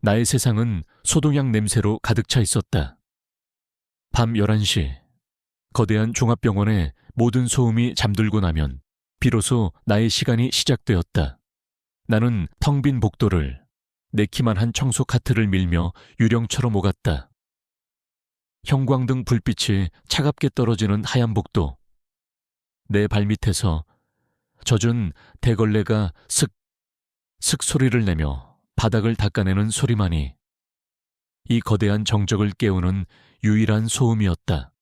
나의 세상은 소독약 냄새로 가득 차 있었다. 밤 11시, 거대한 종합병원의 모든 소음이 잠들고 나면 비로소 나의 시간이 시작되었다. 나는 텅 빈 복도를 내키만 한 청소 카트를 밀며 유령처럼 오갔다. 형광등 불빛이 차갑게 떨어지는 하얀 복도. 내 발밑에서 젖은 대걸레가 슥 소리를 내며 바닥을 닦아내는 소리만이 이 거대한 정적을 깨우는 유일한 소음이었다.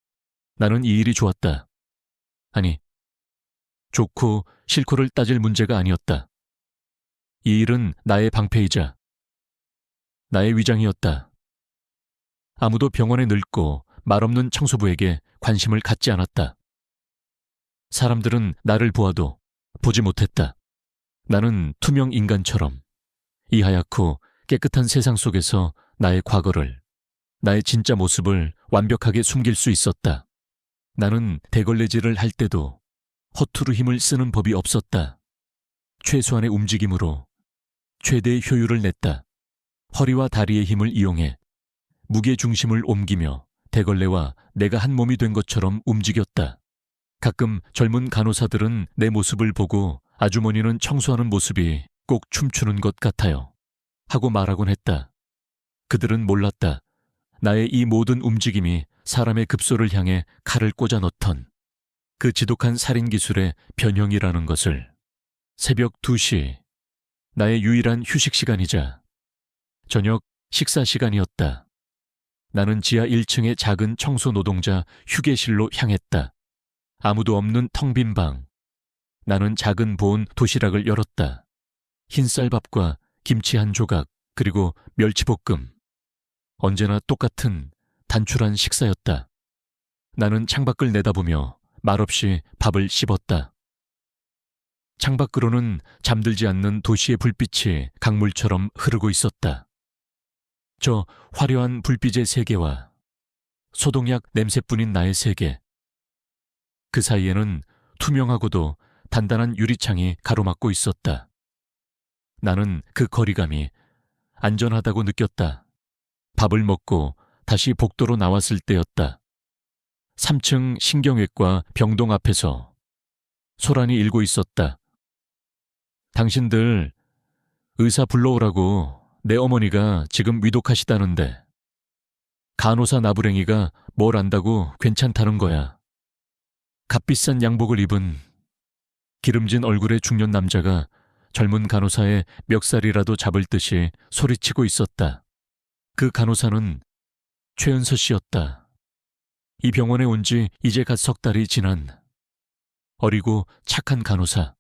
나는 이 일이 좋았다. 아니, 좋고 싫고를 따질 문제가 아니었다. 이 일은 나의 방패이자 나의 위장이었다. 아무도 병원에 늙고 말없는 청소부에게 관심을 갖지 않았다. 사람들은 나를 보아도 보지 못했다. 나는 투명 인간처럼 이 하얗고 깨끗한 세상 속에서 나의 과거를, 나의 진짜 모습을 완벽하게 숨길 수 있었다. 나는 대걸레질을 할 때도 허투루 힘을 쓰는 법이 없었다. 최소한의 움직임으로 최대의 효율을 냈다. 허리와 다리의 힘을 이용해 무게 중심을 옮기며 대걸레와 내가 한 몸이 된 것처럼 움직였다. 가끔 젊은 간호사들은 내 모습을 보고 아주머니는 청소하는 모습이 꼭 춤추는 것 같아요 하고 말하곤 했다. 그들은 몰랐다. 나의 이 모든 움직임이 사람의 급소를 향해 칼을 꽂아 넣던 그 지독한 살인 기술의 변형이라는 것을. 새벽 2시, 나의 유일한 휴식 시간이자 저녁 식사 시간이었다. 나는 지하 1층의 작은 청소 노동자 휴게실로 향했다. 아무도 없는 텅 빈 방. 나는 작은 보온 도시락을 열었다. 흰쌀밥과 김치 한 조각, 그리고 멸치볶음. 언제나 똑같은 단출한 식사였다. 나는 창밖을 내다보며 말없이 밥을 씹었다. 창밖으로는 잠들지 않는 도시의 불빛이 강물처럼 흐르고 있었다. 저 화려한 불빛의 세계와 소독약 냄새뿐인 나의 세계. 그 사이에는 투명하고도 단단한 유리창이 가로막고 있었다. 나는 그 거리감이 안전하다고 느꼈다. 밥을 먹고 다시 복도로 나왔을 때였다. 3층 신경외과 병동 앞에서 소란이 일고 있었다. 당신들 의사 불러오라고 내 어머니가 지금 위독하시다는데 간호사 나부랭이가 뭘 안다고 괜찮다는 거야. 값비싼 양복을 입은 기름진 얼굴의 중년 남자가 젊은 간호사의 멱살이라도 잡을 듯이 소리치고 있었다. 그 간호사는 최은서 씨였다. 이 병원에 온 지 이제 갓 석 달이 지난 어리고 착한 간호사.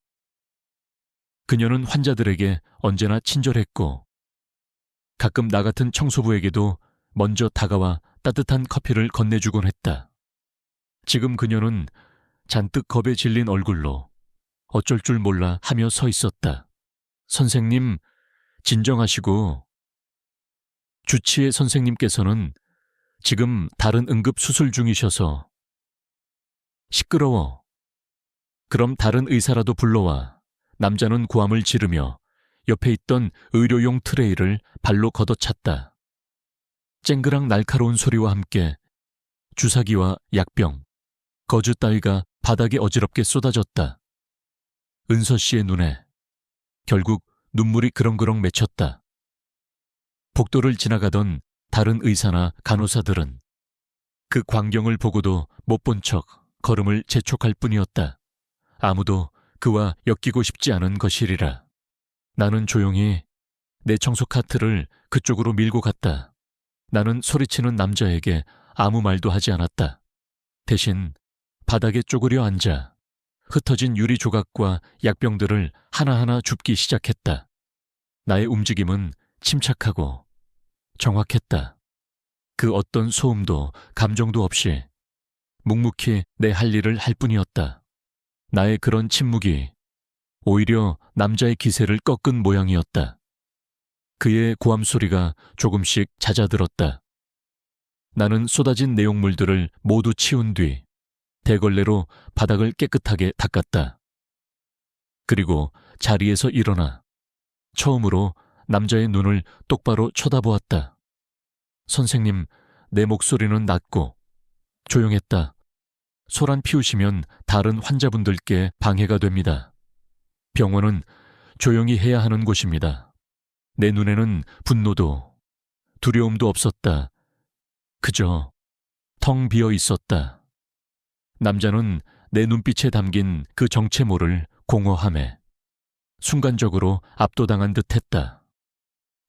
그녀는 환자들에게 언제나 친절했고 가끔 나 같은 청소부에게도 먼저 다가와 따뜻한 커피를 건네주곤 했다. 지금 그녀는 잔뜩 겁에 질린 얼굴로 어쩔 줄 몰라 하며 서 있었다. 선생님, 진정하시고. 주치의 선생님께서는 지금 다른 응급 수술 중이셔서. 시끄러워. 그럼 다른 의사라도 불러와. 남자는 고함을 지르며 옆에 있던 의료용 트레이를 발로 걷어찼다. 쨍그랑 날카로운 소리와 함께 주사기와 약병, 거즈 따위가 바닥에 어지럽게 쏟아졌다. 은서 씨의 눈에 결국 눈물이 그렁그렁 맺혔다. 복도를 지나가던 다른 의사나 간호사들은 그 광경을 보고도 못 본 척 걸음을 재촉할 뿐이었다. 아무도 그와 엮이고 싶지 않은 것이리라. 나는 조용히 내 청소 카트를 그쪽으로 밀고 갔다. 나는 소리치는 남자에게 아무 말도 하지 않았다. 대신 바닥에 쪼그려 앉아 흩어진 유리 조각과 약병들을 하나하나 줍기 시작했다. 나의 움직임은 침착하고 정확했다. 그 어떤 소음도 감정도 없이 묵묵히 내 할 일을 할 뿐이었다. 나의 그런 침묵이 오히려 남자의 기세를 꺾은 모양이었다. 그의 고함 소리가 조금씩 잦아들었다. 나는 쏟아진 내용물들을 모두 치운 뒤 대걸레로 바닥을 깨끗하게 닦았다. 그리고 자리에서 일어나 처음으로 남자의 눈을 똑바로 쳐다보았다. 선생님, 내 목소리는 낮고 조용했다. 소란 피우시면 다른 환자분들께 방해가 됩니다. 병원은 조용히 해야 하는 곳입니다. 내 눈에는 분노도 두려움도 없었다. 그저 텅 비어 있었다. 남자는 내 눈빛에 담긴 그 정체모를 공허함에 순간적으로 압도당한 듯했다.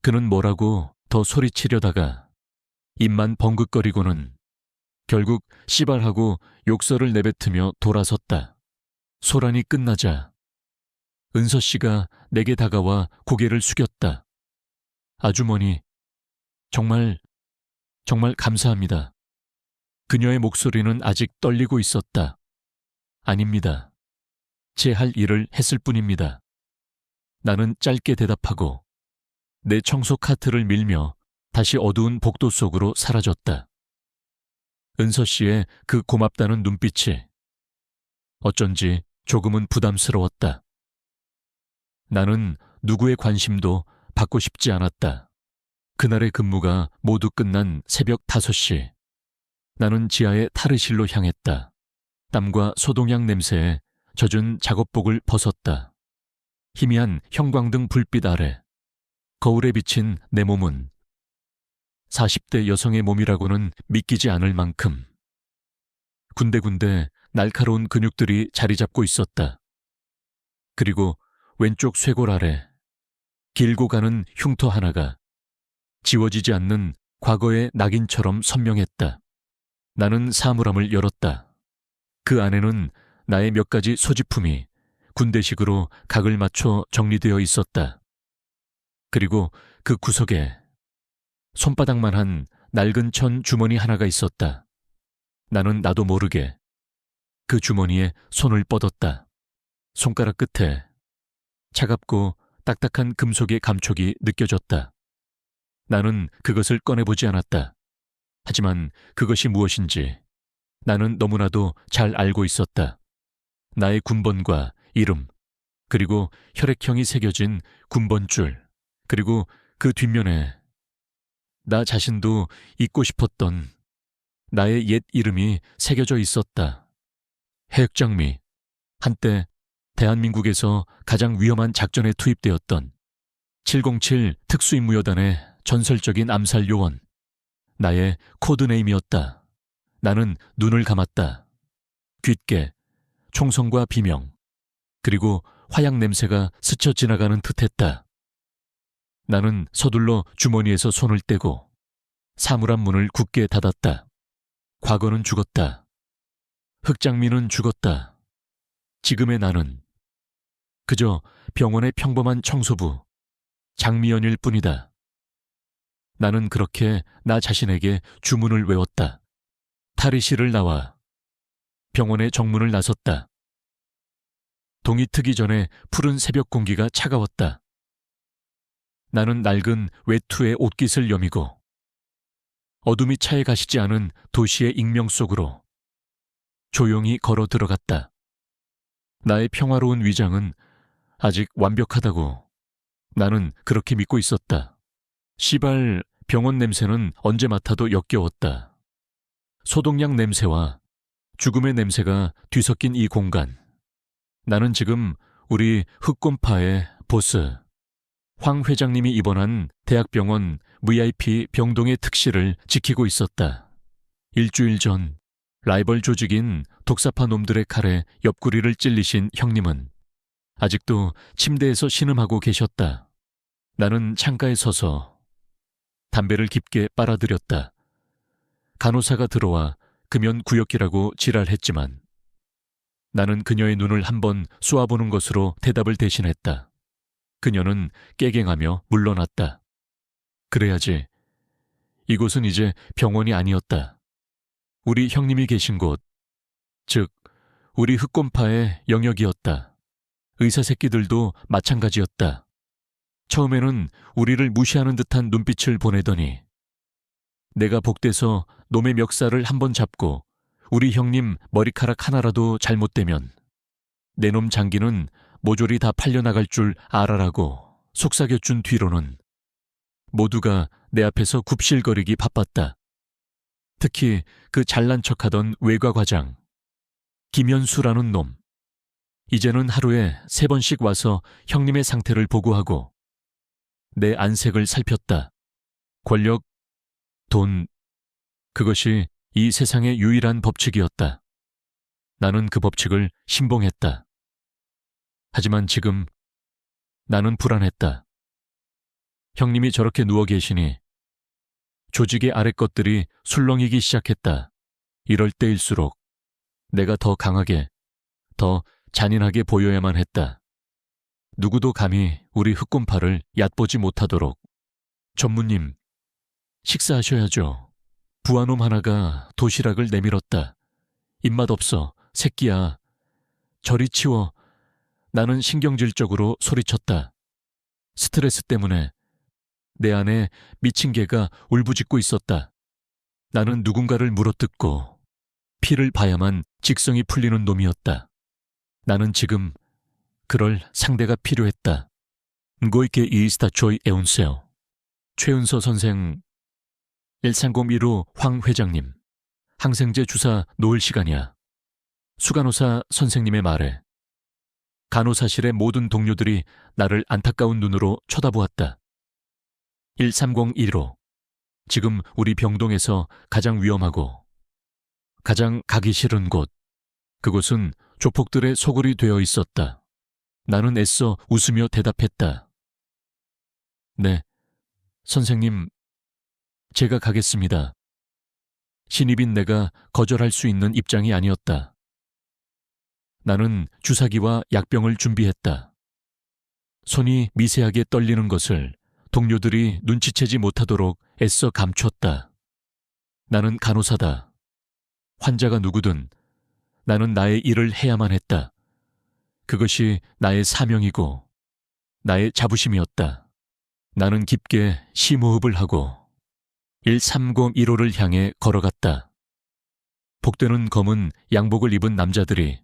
그는 뭐라고 더 소리치려다가 입만 벙긋거리고는 결국 씨발하고 욕설을 내뱉으며 돌아섰다. 소란이 끝나자 은서 씨가 내게 다가와 고개를 숙였다. 아주머니, 정말 감사합니다. 그녀의 목소리는 아직 떨리고 있었다. 아닙니다. 제 할 일을 했을 뿐입니다. 나는 짧게 대답하고 내 청소 카트를 밀며 다시 어두운 복도 속으로 사라졌다. 은서 씨의 그 고맙다는 눈빛이 어쩐지 조금은 부담스러웠다. 나는 누구의 관심도 받고 싶지 않았다. 그날의 근무가 모두 끝난 새벽 5시. 나는 지하의 탈의실로 향했다. 땀과 소독약 냄새에 젖은 작업복을 벗었다. 희미한 형광등 불빛 아래 거울에 비친 내 몸은 40대 여성의 몸이라고는 믿기지 않을 만큼 군데군데 날카로운 근육들이 자리 잡고 있었다. 그리고 왼쪽 쇄골 아래 길고 가는 흉터 하나가 지워지지 않는 과거의 낙인처럼 선명했다. 나는 사물함을 열었다. 그 안에는 나의 몇 가지 소지품이 군대식으로 각을 맞춰 정리되어 있었다. 그리고 그 구석에 손바닥만한 낡은 천 주머니 하나가 있었다. 나는 나도 모르게 그 주머니에 손을 뻗었다. 손가락 끝에 차갑고 딱딱한 금속의 감촉이 느껴졌다. 나는 그것을 꺼내보지 않았다. 하지만 그것이 무엇인지 나는 너무나도 잘 알고 있었다. 나의 군번과 이름, 그리고 혈액형이 새겨진 군번줄, 그리고 그 뒷면에 나 자신도 잊고 싶었던 나의 옛 이름이 새겨져 있었다. 해역장미, 한때 대한민국에서 가장 위험한 작전에 투입되었던 707 특수임무여단의 전설적인 암살 요원, 나의 코드네임이었다. 나는 눈을 감았다. 귓게, 총성과 비명, 그리고 화약 냄새가 스쳐 지나가는 듯했다. 나는 서둘러 주머니에서 손을 떼고 사물함 문을 굳게 닫았다. 과거는 죽었다. 흑장미는 죽었다. 지금의 나는 그저 병원의 평범한 청소부, 장미연일 뿐이다. 나는 그렇게 나 자신에게 주문을 외웠다. 탈의실을 나와 병원의 정문을 나섰다. 동이 트기 전에 푸른 새벽 공기가 차가웠다. 나는 낡은 외투의 옷깃을 여미고 어둠이 차에 가시지 않은 도시의 익명 속으로 조용히 걸어 들어갔다. 나의 평화로운 위장은 아직 완벽하다고 나는 그렇게 믿고 있었다. 시발 병원 냄새는 언제 맡아도 역겨웠다. 소독약 냄새와 죽음의 냄새가 뒤섞인 이 공간. 나는 지금 우리 흑곰파의 보스 황 회장님이 입원한 대학병원 VIP 병동의 특실을 지키고 있었다. 일주일 전 라이벌 조직인 독사파 놈들의 칼에 옆구리를 찔리신 형님은 아직도 침대에서 신음하고 계셨다. 나는 창가에 서서 담배를 깊게 빨아들였다. 간호사가 들어와 금연 구역기라고 지랄했지만 나는 그녀의 눈을 한번 쏘아보는 것으로 대답을 대신했다. 그녀는 깨갱하며 물러났다. 그래야지. 이곳은 이제 병원이 아니었다. 우리 형님이 계신 곳, 즉 우리 흑곰파의 영역이었다. 의사 새끼들도 마찬가지였다. 처음에는 우리를 무시하는 듯한 눈빛을 보내더니 내가 복대서 놈의 멱살을 한번 잡고 우리 형님 머리카락 하나라도 잘못되면 내 놈 장기는 모조리 다 팔려나갈 줄 알아라고 속삭여준 뒤로는 모두가 내 앞에서 굽실거리기 바빴다. 특히 그 잘난 척하던 외과 과장, 김현수라는 놈. 이제는 하루에 3번씩 와서 형님의 상태를 보고하고 내 안색을 살폈다. 권력, 돈, 그것이 이 세상의 유일한 법칙이었다. 나는 그 법칙을 신봉했다. 하지만 지금 나는 불안했다. 형님이 저렇게 누워 계시니 조직의 아래 것들이 술렁이기 시작했다. 이럴 때일수록 내가 더 강하게, 더 잔인하게 보여야만 했다. 누구도 감히 우리 흑곰파를 얕보지 못하도록. 전무님, 식사하셔야죠. 부하놈 하나가 도시락을 내밀었다. 입맛 없어, 새끼야. 저리 치워. 나는 신경질적으로 소리쳤다. 스트레스 때문에 내 안에 미친 개가 울부짖고 있었다. 나는 누군가를 물어뜯고 피를 봐야만 직성이 풀리는 놈이었다. 나는 지금 그럴 상대가 필요했다. ngoike 이스타 조이 에운세요. 최은서 선생, 1301호 황 회장님, 항생제 주사 놓을 시간이야. 수간호사 선생님의 말에 간호사실의 모든 동료들이 나를 안타까운 눈으로 쳐다보았다. 1301호, 지금 우리 병동에서 가장 위험하고 가장 가기 싫은 곳, 그곳은 조폭들의 소굴이 되어 있었다. 나는 애써 웃으며 대답했다. 네, 선생님, 제가 가겠습니다. 신입인 내가 거절할 수 있는 입장이 아니었다. 나는 주사기와 약병을 준비했다. 손이 미세하게 떨리는 것을 동료들이 눈치채지 못하도록 애써 감췄다. 나는 간호사다. 환자가 누구든 나는 나의 일을 해야만 했다. 그것이 나의 사명이고 나의 자부심이었다. 나는 깊게 심호흡을 하고 1301호를 향해 걸어갔다. 복되는 검은 양복을 입은 남자들이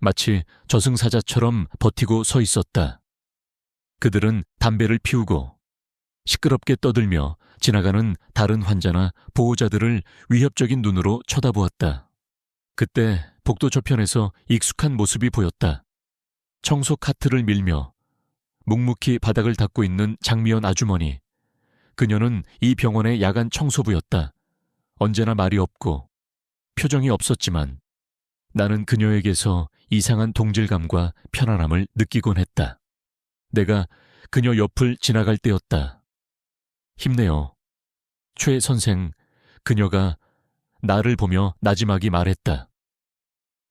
마치 저승사자처럼 버티고 서 있었다. 그들은 담배를 피우고 시끄럽게 떠들며 지나가는 다른 환자나 보호자들을 위협적인 눈으로 쳐다보았다. 그때 복도 저편에서 익숙한 모습이 보였다. 청소 카트를 밀며 묵묵히 바닥을 닦고 있는 장미연 아주머니. 그녀는 이 병원의 야간 청소부였다. 언제나 말이 없고 표정이 없었지만 나는 그녀에게서 이상한 동질감과 편안함을 느끼곤 했다. 내가 그녀 옆을 지나갈 때였다. 힘내요. 최 선생, 그녀가 나를 보며 나지막이 말했다.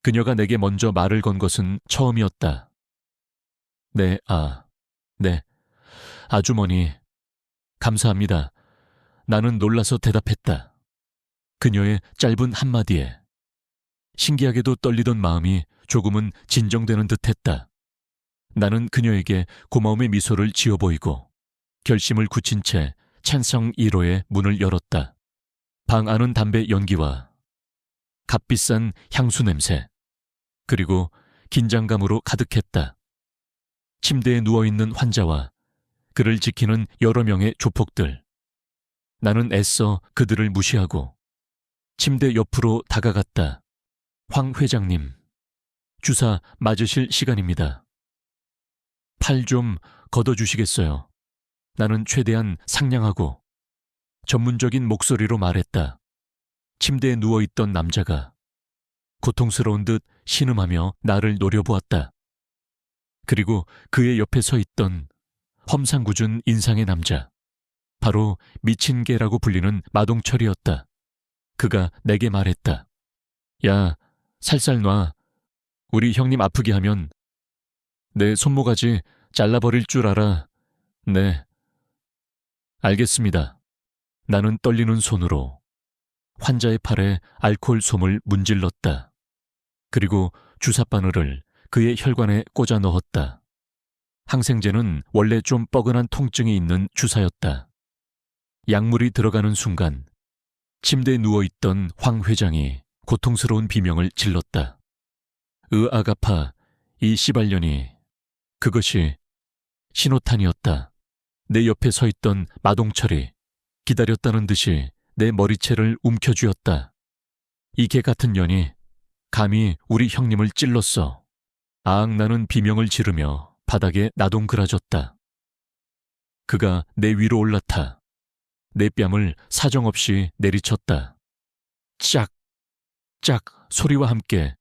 그녀가 내게 먼저 말을 건 것은 처음이었다. 네, 네. 아주머니, 감사합니다. 나는 놀라서 대답했다. 그녀의 짧은 한마디에 신기하게도 떨리던 마음이 조금은 진정되는 듯했다. 나는 그녀에게 고마움의 미소를 지어 보이고 결심을 굳힌 채 찬성 1호의 문을 열었다. 방 안은 담배 연기와 값비싼 향수 냄새, 그리고 긴장감으로 가득했다. 침대에 누워있는 환자와 그를 지키는 여러 명의 조폭들. 나는 애써 그들을 무시하고 침대 옆으로 다가갔다. 황 회장님, 주사 맞으실 시간입니다. 팔 좀 걷어주시겠어요? 나는 최대한 상냥하고 전문적인 목소리로 말했다. 침대에 누워있던 남자가 고통스러운 듯 신음하며 나를 노려보았다. 그리고 그의 옆에 서 있던 험상궂은 인상의 남자, 바로 미친 개라고 불리는 마동철이었다. 그가 내게 말했다. 야, 살살 놔. 우리 형님 아프게 하면 내 손모가지 잘라버릴 줄 알아. 네. 알겠습니다. 나는 떨리는 손으로 환자의 팔에 알코올 솜을 문질렀다. 그리고 주사바늘을 그의 혈관에 꽂아 넣었다. 항생제는 원래 좀 뻐근한 통증이 있는 주사였다. 약물이 들어가는 순간 침대에 누워있던 황 회장이 고통스러운 비명을 질렀다. 으아가파, 이 씨발년이. 그것이 신호탄이었다. 내 옆에 서 있던 마동철이 기다렸다는 듯이 내 머리채를 움켜쥐었다. 이 개 같은 년이 감히 우리 형님을 찔렀어. 아앙 나는 비명을 지르며 바닥에 나동그라졌다. 그가 내 위로 올라타 내 뺨을 사정없이 내리쳤다. 짝! 짝! 소리와 함께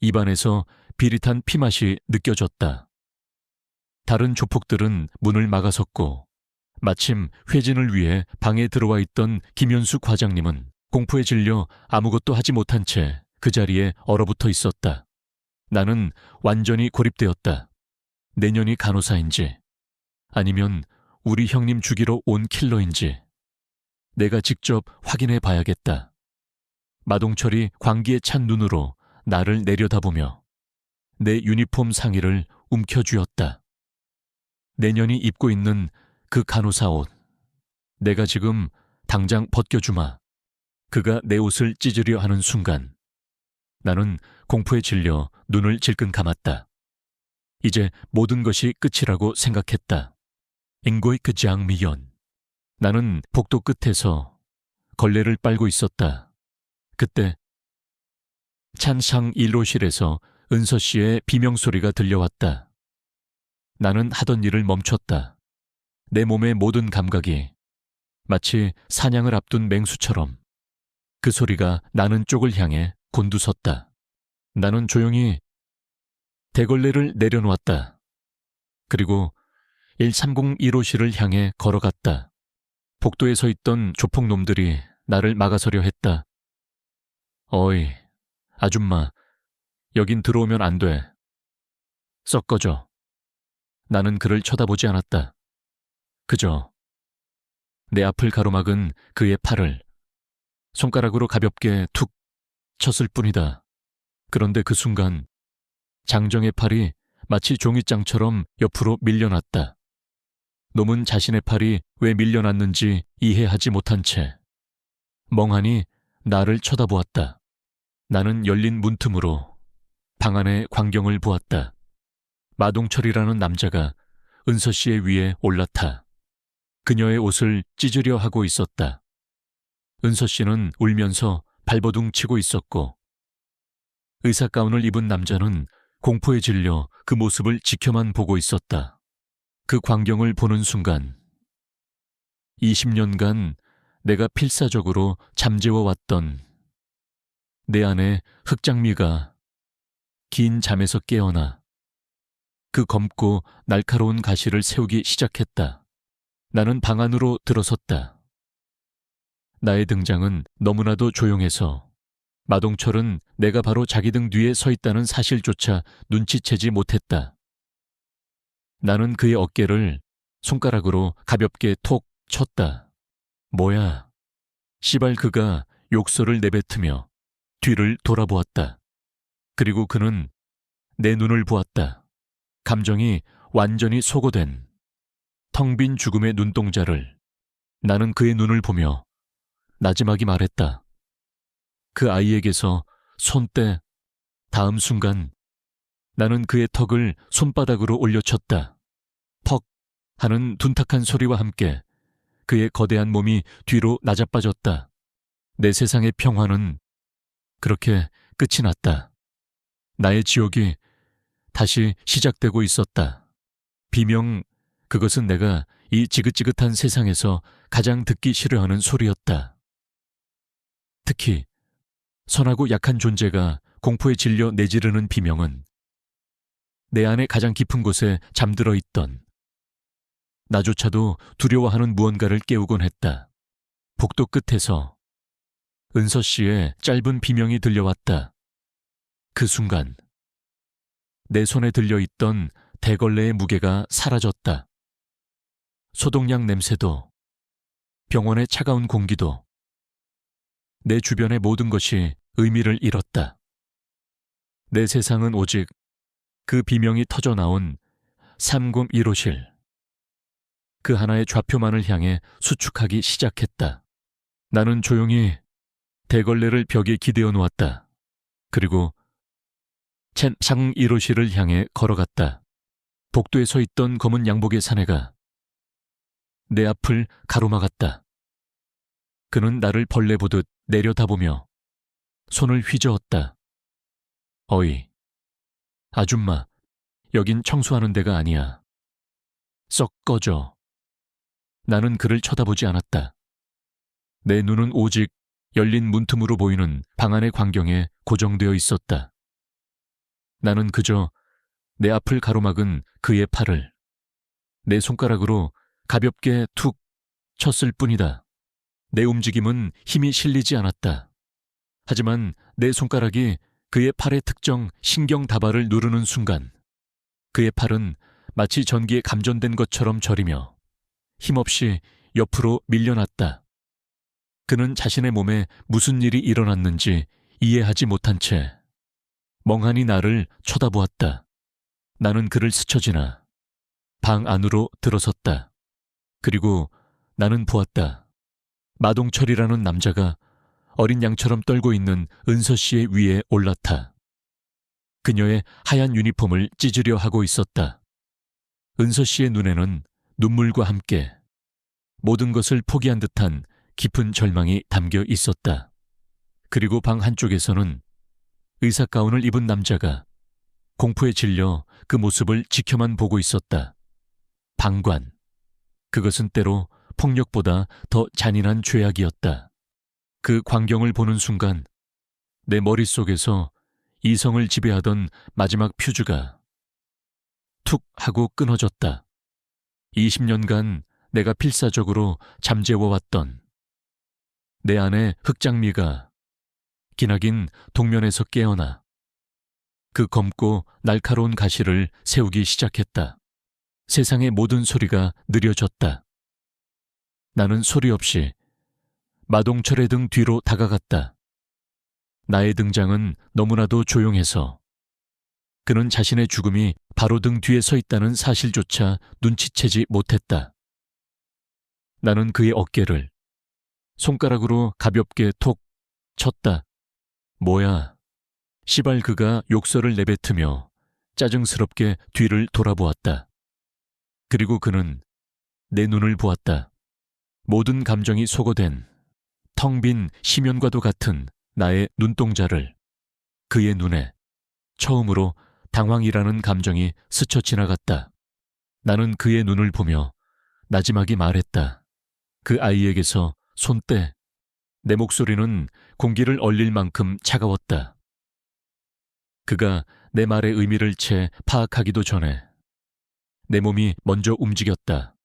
입안에서 비릿한 피맛이 느껴졌다. 다른 조폭들은 문을 막아섰고 마침 회진을 위해 방에 들어와 있던 김현수 과장님은 공포에 질려 아무것도 하지 못한 채 그 자리에 얼어붙어 있었다. 나는 완전히 고립되었다. 내년이 간호사인지 아니면 우리 형님 죽이러 온 킬러인지 내가 직접 확인해 봐야겠다. 마동철이 광기에 찬 눈으로 나를 내려다보며 내 유니폼 상의를 움켜쥐었다. 내년이 입고 있는 그 간호사 옷. 내가 지금 당장 벗겨주마. 그가 내 옷을 찢으려 하는 순간 나는 공포에 질려 눈을 질끈 감았다. 이제 모든 것이 끝이라고 생각했다. 잉고이크 장미연. 나는 복도 끝에서 걸레를 빨고 있었다. 그때 찬상 1호실에서 은서 씨의 비명소리가 들려왔다. 나는 하던 일을 멈췄다. 내 몸의 모든 감각이 마치 사냥을 앞둔 맹수처럼 그 소리가 나는 쪽을 향해 곤두섰다. 나는 조용히 대걸레를 내려놓았다. 그리고 1301호실을 향해 걸어갔다. 복도에 서 있던 조폭놈들이 나를 막아서려 했다. 어이, 아줌마, 여긴 들어오면 안 돼. 썩 꺼져. 나는 그를 쳐다보지 않았다. 그저 내 앞을 가로막은 그의 팔을 손가락으로 가볍게 툭 쳤을 뿐이다. 그런데 그 순간 장정의 팔이 마치 종이장처럼 옆으로 밀려났다. 놈은 자신의 팔이 왜 밀려났는지 이해하지 못한 채 멍하니 나를 쳐다보았다. 나는 열린 문틈으로 방 안의 광경을 보았다. 마동철이라는 남자가 은서 씨의 위에 올라타 그녀의 옷을 찢으려 하고 있었다. 은서 씨는 울면서 발버둥 치고 있었고 의사 가운을 입은 남자는 공포에 질려 그 모습을 지켜만 보고 있었다. 그 광경을 보는 순간 20년간 내가 필사적으로 잠재워 왔던 내 안의 흑장미가 긴 잠에서 깨어나 그 검고 날카로운 가시를 세우기 시작했다. 나는 방 안으로 들어섰다. 나의 등장은 너무나도 조용해서 마동철은 내가 바로 자기 등 뒤에 서 있다는 사실조차 눈치채지 못했다. 나는 그의 어깨를 손가락으로 가볍게 톡 쳤다. 뭐야? 시발 그가 욕설을 내뱉으며 뒤를 돌아보았다. 그리고 그는 내 눈을 보았다. 감정이 완전히 소거된 텅 빈 죽음의 눈동자를. 나는 그의 눈을 보며 나지막이 말했다. 그 아이에게서 손 떼. 다음 순간 나는 그의 턱을 손바닥으로 올려쳤다. 퍽 하는 둔탁한 소리와 함께 그의 거대한 몸이 뒤로 나자빠졌다. 내 세상의 평화는 그렇게 끝이 났다. 나의 지옥이 다시 시작되고 있었다. 비명, 그것은 내가 이 지긋지긋한 세상에서 가장 듣기 싫어하는 소리였다. 특히 선하고 약한 존재가 공포에 질려 내지르는 비명은 내 안의 가장 깊은 곳에 잠들어 있던 나조차도 두려워하는 무언가를 깨우곤 했다. 복도 끝에서 은서 씨의 짧은 비명이 들려왔다. 그 순간 내 손에 들려있던 대걸레의 무게가 사라졌다. 소독약 냄새도, 병원의 차가운 공기도, 내 주변의 모든 것이 의미를 잃었다. 내 세상은 오직 그 비명이 터져나온 301호실, 그 하나의 좌표만을 향해 수축하기 시작했다. 나는 조용히 대걸레를 벽에 기대어 놓았다. 그리고 상 1호실을 향해 걸어갔다. 복도에 서 있던 검은 양복의 사내가 내 앞을 가로막았다. 그는 나를 벌레 보듯 내려다보며 손을 휘저었다. 어이, 아줌마, 여긴 청소하는 데가 아니야. 썩 꺼져. 나는 그를 쳐다보지 않았다. 내 눈은 오직 열린 문틈으로 보이는 방 안의 광경에 고정되어 있었다. 나는 그저 내 앞을 가로막은 그의 팔을 내 손가락으로 가볍게 툭 쳤을 뿐이다. 내 움직임은 힘이 실리지 않았다. 하지만 내 손가락이 그의 팔의 특정 신경 다발을 누르는 순간 그의 팔은 마치 전기에 감전된 것처럼 저리며 힘없이 옆으로 밀려났다. 그는 자신의 몸에 무슨 일이 일어났는지 이해하지 못한 채 멍하니 나를 쳐다보았다. 나는 그를 스쳐 지나 방 안으로 들어섰다. 그리고 나는 보았다. 마동철이라는 남자가 어린 양처럼 떨고 있는 은서 씨의 위에 올라타 그녀의 하얀 유니폼을 찢으려 하고 있었다. 은서 씨의 눈에는 눈물과 함께 모든 것을 포기한 듯한 깊은 절망이 담겨 있었다. 그리고 방 한쪽에서는 의사 가운을 입은 남자가 공포에 질려 그 모습을 지켜만 보고 있었다. 방관. 그것은 때로 폭력보다 더 잔인한 죄악이었다. 그 광경을 보는 순간 내 머릿속에서 이성을 지배하던 마지막 퓨즈가 툭 하고 끊어졌다. 20년간 내가 필사적으로 잠재워왔던 내 안의 흑장미가 기나긴 동면에서 깨어나 그 검고 날카로운 가시를 세우기 시작했다. 세상의 모든 소리가 느려졌다. 나는 소리 없이 마동철의 등 뒤로 다가갔다. 나의 등장은 너무나도 조용해서 그는 자신의 죽음이 바로 등 뒤에 서 있다는 사실조차 눈치채지 못했다. 나는 그의 어깨를 손가락으로 가볍게 톡 쳤다. 뭐야? 시발 그가 욕설을 내뱉으며 짜증스럽게 뒤를 돌아보았다. 그리고 그는 내 눈을 보았다. 모든 감정이 소거된 텅 빈 심연과도 같은 나의 눈동자를 그의 눈에 처음으로 당황이라는 감정이 스쳐 지나갔다. 나는 그의 눈을 보며 나지막이 말했다. 그 아이에게서 손 떼. 내 목소리는 공기를 얼릴 만큼 차가웠다. 그가 내 말의 의미를 채 파악하기도 전에 내 몸이 먼저 움직였다.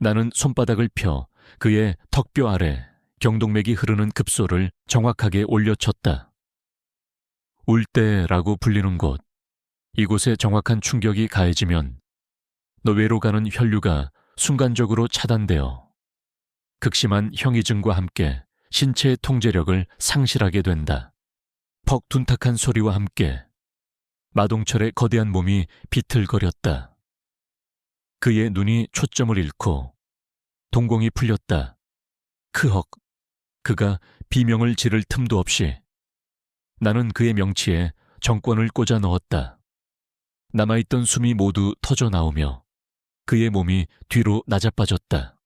나는 손바닥을 펴 그의 턱뼈 아래 경동맥이 흐르는 급소를 정확하게 올려쳤다. 울대라고 불리는 곳. 이곳에 정확한 충격이 가해지면 뇌로 가는 혈류가 순간적으로 차단되어 극심한 형이증과 함께 신체의 통제력을 상실하게 된다. 퍽 둔탁한 소리와 함께 마동철의 거대한 몸이 비틀거렸다. 그의 눈이 초점을 잃고 동공이 풀렸다. 크헉. 그가 비명을 지를 틈도 없이 나는 그의 명치에 정권을 꽂아 넣었다. 남아있던 숨이 모두 터져 나오며 그의 몸이 뒤로 나자빠졌다.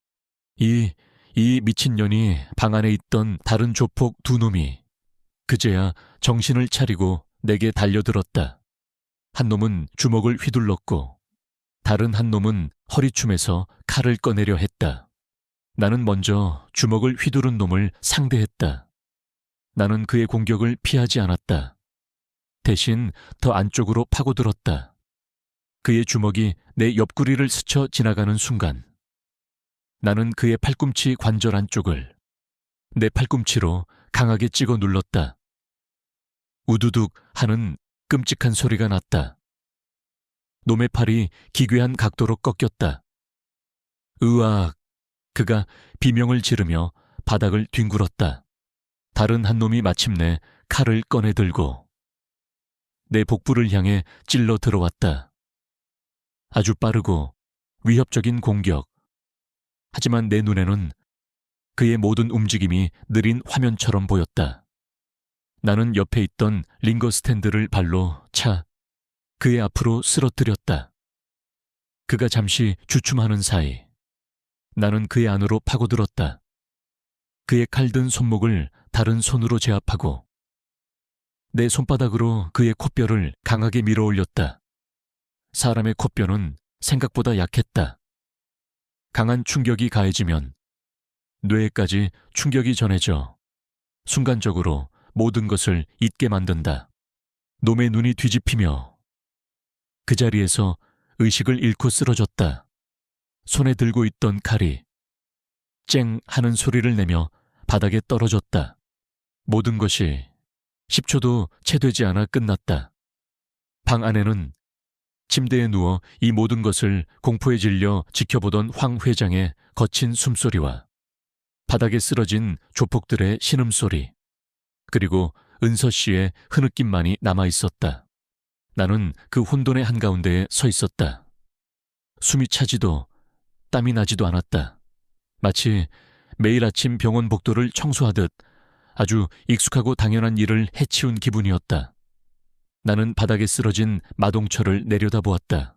이 미친년이 방 안에 있던 다른 조폭 두 놈이 그제야 정신을 차리고 내게 달려들었다. 한 놈은 주먹을 휘둘렀고 다른 한 놈은 허리춤에서 칼을 꺼내려 했다. 나는 먼저 주먹을 휘두른 놈을 상대했다. 나는 그의 공격을 피하지 않았다. 대신 더 안쪽으로 파고들었다. 그의 주먹이 내 옆구리를 스쳐 지나가는 순간 나는 그의 팔꿈치 관절 안쪽을 내 팔꿈치로 강하게 찍어 눌렀다. 우두둑 하는 끔찍한 소리가 났다. 놈의 팔이 기괴한 각도로 꺾였다. 으악! 그가 비명을 지르며 바닥을 뒹굴었다. 다른 한 놈이 마침내 칼을 꺼내 들고 내 복부를 향해 찔러 들어왔다. 아주 빠르고 위협적인 공격. 하지만 내 눈에는 그의 모든 움직임이 느린 화면처럼 보였다. 나는 옆에 있던 링거 스탠드를 발로 차 그의 앞으로 쓰러뜨렸다. 그가 잠시 주춤하는 사이 나는 그의 안으로 파고들었다. 그의 칼든 손목을 다른 손으로 제압하고 내 손바닥으로 그의 콧뼈를 강하게 밀어 올렸다. 사람의 콧뼈는 생각보다 약했다. 강한 충격이 가해지면 뇌에까지 충격이 전해져 순간적으로 모든 것을 잊게 만든다. 놈의 눈이 뒤집히며 그 자리에서 의식을 잃고 쓰러졌다. 손에 들고 있던 칼이 쨍 하는 소리를 내며 바닥에 떨어졌다. 모든 것이 10초도 채 되지 않아 끝났다. 방 안에는 침대에 누워 이 모든 것을 공포에 질려 지켜보던 황 회장의 거친 숨소리와 바닥에 쓰러진 조폭들의 신음소리, 그리고 은서 씨의 흐느낌만이 남아있었다. 나는 그 혼돈의 한가운데에 서 있었다. 숨이 차지도 땀이 나지도 않았다. 마치 매일 아침 병원 복도를 청소하듯 아주 익숙하고 당연한 일을 해치운 기분이었다. 나는 바닥에 쓰러진 마동철을 내려다보았다.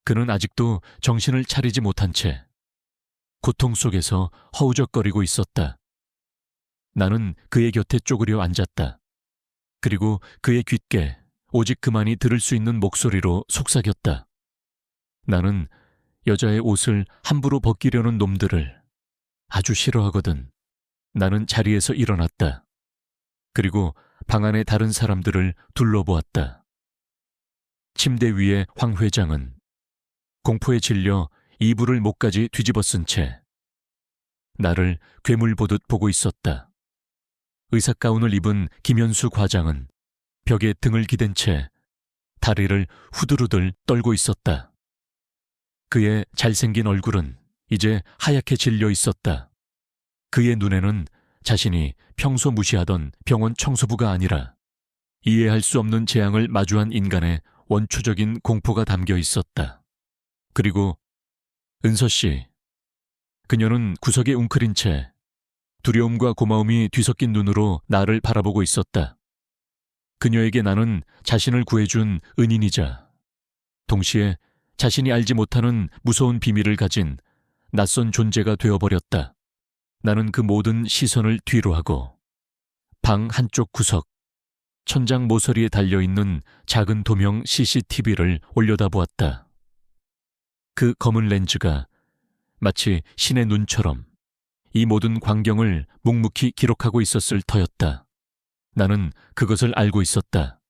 그는 아직도 정신을 차리지 못한 채 고통 속에서 허우적거리고 있었다. 나는 그의 곁에 쪼그려 앉았다. 그리고 그의 귓게 오직 그만이 들을 수 있는 목소리로 속삭였다. 나는 여자의 옷을 함부로 벗기려는 놈들을 아주 싫어하거든. 나는 자리에서 일어났다. 그리고 방 안의 다른 사람들을 둘러보았다. 침대 위에 황 회장은 공포에 질려 이불을 목까지 뒤집어 쓴 채 나를 괴물 보듯 보고 있었다. 의사 가운을 입은 김현수 과장은 벽에 등을 기댄 채 다리를 후들후들 떨고 있었다. 그의 잘생긴 얼굴은 이제 하얗게 질려 있었다. 그의 눈에는 자신이 평소 무시하던 병원 청소부가 아니라 이해할 수 없는 재앙을 마주한 인간의 원초적인 공포가 담겨 있었다. 그리고 은서 씨, 그녀는 구석에 웅크린 채 두려움과 고마움이 뒤섞인 눈으로 나를 바라보고 있었다. 그녀에게 나는 자신을 구해준 은인이자 동시에 자신이 알지 못하는 무서운 비밀을 가진 낯선 존재가 되어버렸다. 나는 그 모든 시선을 뒤로 하고 방 한쪽 구석, 천장 모서리에 달려있는 작은 도명 CCTV를 올려다보았다. 그 검은 렌즈가 마치 신의 눈처럼 이 모든 광경을 묵묵히 기록하고 있었을 터였다. 나는 그것을 알고 있었다.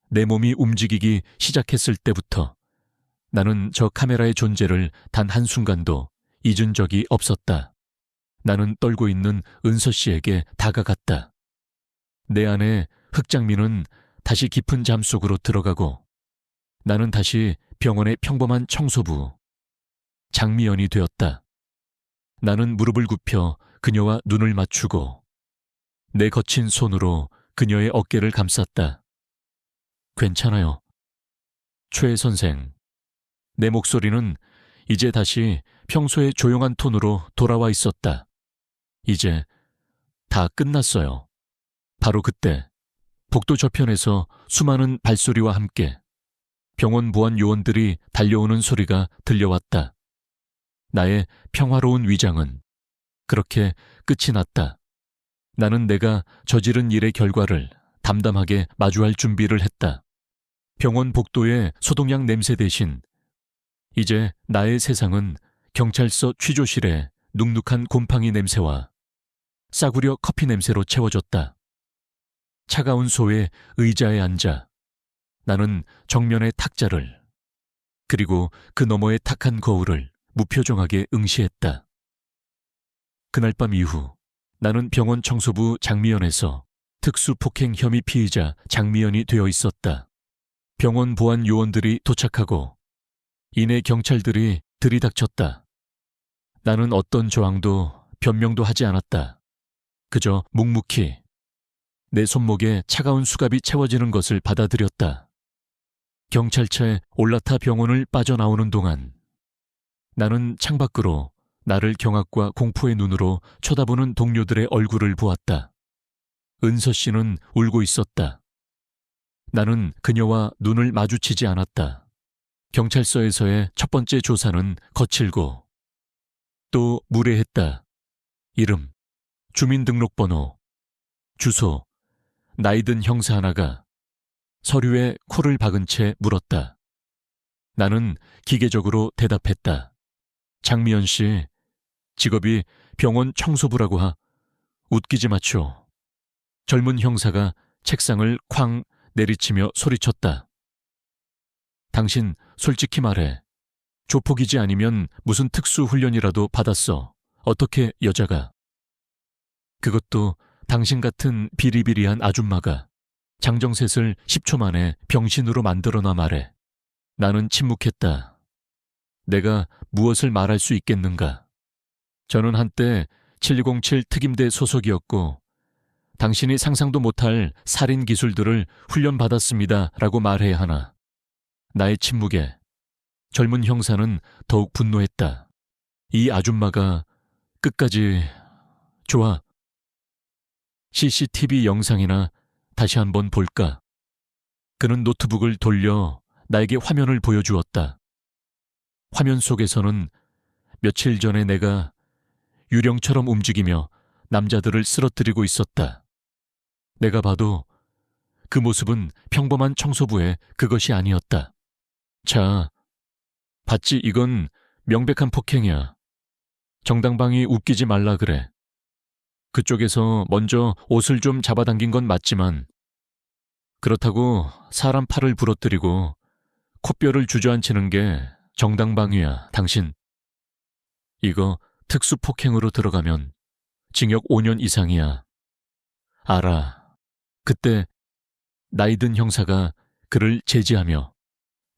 내 몸이 움직이기 시작했을 때부터 나는 저 카메라의 존재를 단 한순간도 잊은 적이 없었다. 나는 떨고 있는 은서 씨에게 다가갔다. 내 안에 흑장미는 다시 깊은 잠 속으로 들어가고 나는 다시 병원의 평범한 청소부 장미연이 되었다. 나는 무릎을 굽혀 그녀와 눈을 맞추고 내 거친 손으로 그녀의 어깨를 감쌌다. 괜찮아요. 최 선생. 내 목소리는 이제 다시 평소의 조용한 톤으로 돌아와 있었다. 이제 다 끝났어요. 바로 그때 복도 저편에서 수많은 발소리와 함께 병원 보안 요원들이 달려오는 소리가 들려왔다. 나의 평화로운 위장은 그렇게 끝이 났다. 나는 내가 저지른 일의 결과를 담담하게 마주할 준비를 했다. 병원 복도의 소독약 냄새 대신 이제 나의 세상은 경찰서 취조실의 눅눅한 곰팡이 냄새와 싸구려 커피 냄새로 채워졌다. 차가운 소의 의자에 앉아 나는 정면의 탁자를 그리고 그 너머의 탁한 거울을 무표정하게 응시했다. 그날 밤 이후 나는 병원 청소부 장미연에서 특수폭행 혐의 피의자 장미연이 되어 있었다. 병원 보안 요원들이 도착하고 이내 경찰들이 들이닥쳤다. 나는 어떤 저항도 변명도 하지 않았다. 그저 묵묵히 내 손목에 차가운 수갑이 채워지는 것을 받아들였다. 경찰차에 올라타 병원을 빠져나오는 동안 나는 창밖으로 나를 경악과 공포의 눈으로 쳐다보는 동료들의 얼굴을 보았다. 은서 씨는 울고 있었다. 나는 그녀와 눈을 마주치지 않았다. 경찰서에서의 첫 번째 조사는 거칠고 또 무례했다. 이름, 주민등록번호, 주소, 나이 든 형사 하나가 서류에 코를 박은 채 물었다. 나는 기계적으로 대답했다. 장미연 씨, 직업이 병원 청소부라고 하. 웃기지 마쇼. 젊은 형사가 책상을 쾅 내리치며 소리쳤다. 당신 솔직히 말해. 조폭이지 아니면 무슨 특수훈련이라도 받았어. 어떻게 여자가. 그것도 당신 같은 비리비리한 아줌마가 장정셋을 10초 만에 병신으로 만들어놔 말해. 나는 침묵했다. 내가 무엇을 말할 수 있겠는가. 저는 한때 7207 특임대 소속이었고 당신이 상상도 못할 살인 기술들을 훈련받았습니다 라고 말해야 하나. 나의 침묵에 젊은 형사는 더욱 분노했다. 이 아줌마가 끝까지 좋아. CCTV 영상이나 다시 한번 볼까? 그는 노트북을 돌려 나에게 화면을 보여주었다. 화면 속에서는 며칠 전에 내가 유령처럼 움직이며 남자들을 쓰러뜨리고 있었다. 내가 봐도 그 모습은 평범한 청소부의 그것이 아니었다. 자, 봤지? 이건 명백한 폭행이야. 정당방위 웃기지 말라 그래. 그쪽에서 먼저 옷을 좀 잡아당긴 건 맞지만 그렇다고 사람 팔을 부러뜨리고 콧뼈를 주저앉히는 게 정당방위야, 당신. 이거 특수폭행으로 들어가면 징역 5년 이상이야. 알아. 그때 나이 든 형사가 그를 제지하며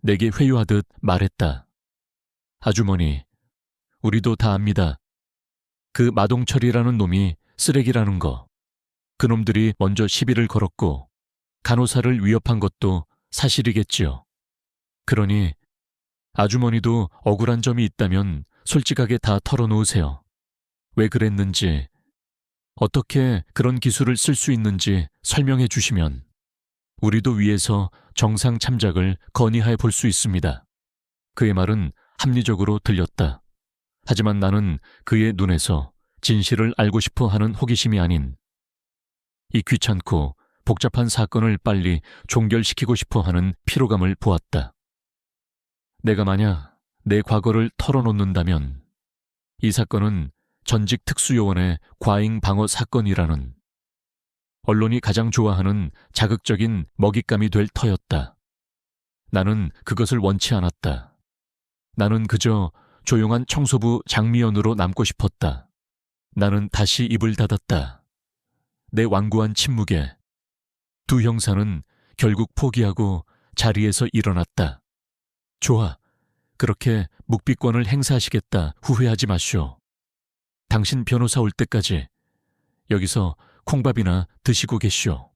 내게 회유하듯 말했다. 아주머니, 우리도 다 압니다. 그 마동철이라는 놈이 쓰레기라는 거. 그놈들이 먼저 시비를 걸었고 간호사를 위협한 것도 사실이겠지요. 그러니 아주머니도 억울한 점이 있다면 솔직하게 다 털어놓으세요. 왜 그랬는지, 어떻게 그런 기술을 쓸 수 있는지 설명해 주시면 우리도 위에서 정상 참작을 건의해 볼 수 있습니다. 그의 말은 합리적으로 들렸다. 하지만 나는 그의 눈에서 진실을 알고 싶어 하는 호기심이 아닌 이 귀찮고 복잡한 사건을 빨리 종결시키고 싶어 하는 피로감을 보았다. 내가 만약 내 과거를 털어놓는다면 이 사건은 전직 특수요원의 과잉 방어 사건이라는 언론이 가장 좋아하는 자극적인 먹잇감이 될 터였다. 나는 그것을 원치 않았다. 나는 그저 조용한 청소부 장미연으로 남고 싶었다. 나는 다시 입을 닫았다. 내 완고한 침묵에 두 형사는 결국 포기하고 자리에서 일어났다. 좋아. 그렇게 묵비권을 행사하시겠다 후회하지 마시오. 당신 변호사 올 때까지 여기서 콩밥이나 드시고 계시오.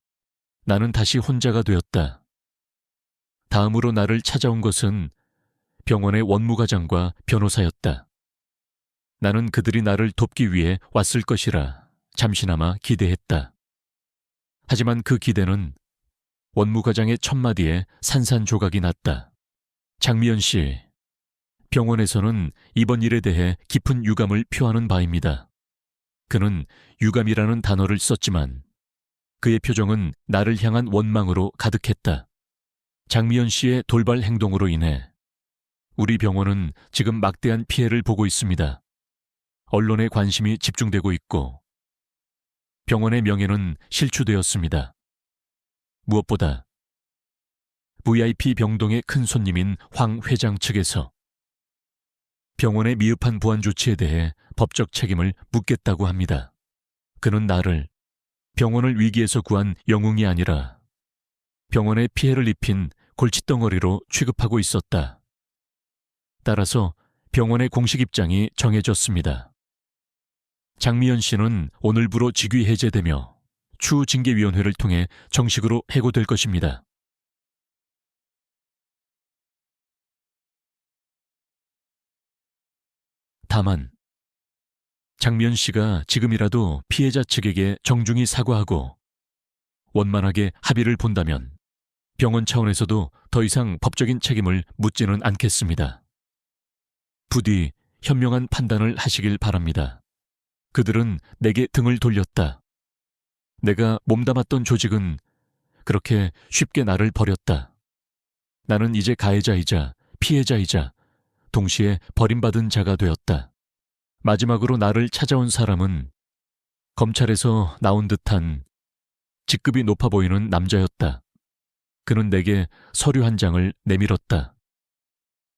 나는 다시 혼자가 되었다. 다음으로 나를 찾아온 것은 병원의 원무과장과 변호사였다. 나는 그들이 나를 돕기 위해 왔을 것이라 잠시나마 기대했다. 하지만 그 기대는 원무과장의 첫마디에 산산조각이 났다. 장미연 씨, 병원에서는 이번 일에 대해 깊은 유감을 표하는 바입니다. 그는 유감이라는 단어를 썼지만 그의 표정은 나를 향한 원망으로 가득했다. 장미연 씨의 돌발 행동으로 인해 우리 병원은 지금 막대한 피해를 보고 있습니다. 언론의 관심이 집중되고 있고 병원의 명예는 실추되었습니다. 무엇보다 VIP 병동의 큰 손님인 황 회장 측에서 병원의 미흡한 보안 조치에 대해 법적 책임을 묻겠다고 합니다. 그는 나를 병원을 위기에서 구한 영웅이 아니라 병원에 피해를 입힌 골칫덩어리로 취급하고 있었다. 따라서 병원의 공식 입장이 정해졌습니다. 장미연 씨는 오늘부로 직위 해제되며 추후 징계위원회를 통해 정식으로 해고될 것입니다. 다만 장미연 씨가 지금이라도 피해자 측에게 정중히 사과하고 원만하게 합의를 본다면 병원 차원에서도 더 이상 법적인 책임을 묻지는 않겠습니다. 부디 현명한 판단을 하시길 바랍니다. 그들은 내게 등을 돌렸다. 내가 몸담았던 조직은 그렇게 쉽게 나를 버렸다. 나는 이제 가해자이자 피해자이자 동시에 버림받은 자가 되었다. 마지막으로 나를 찾아온 사람은 검찰에서 나온 듯한 직급이 높아 보이는 남자였다. 그는 내게 서류 한 장을 내밀었다.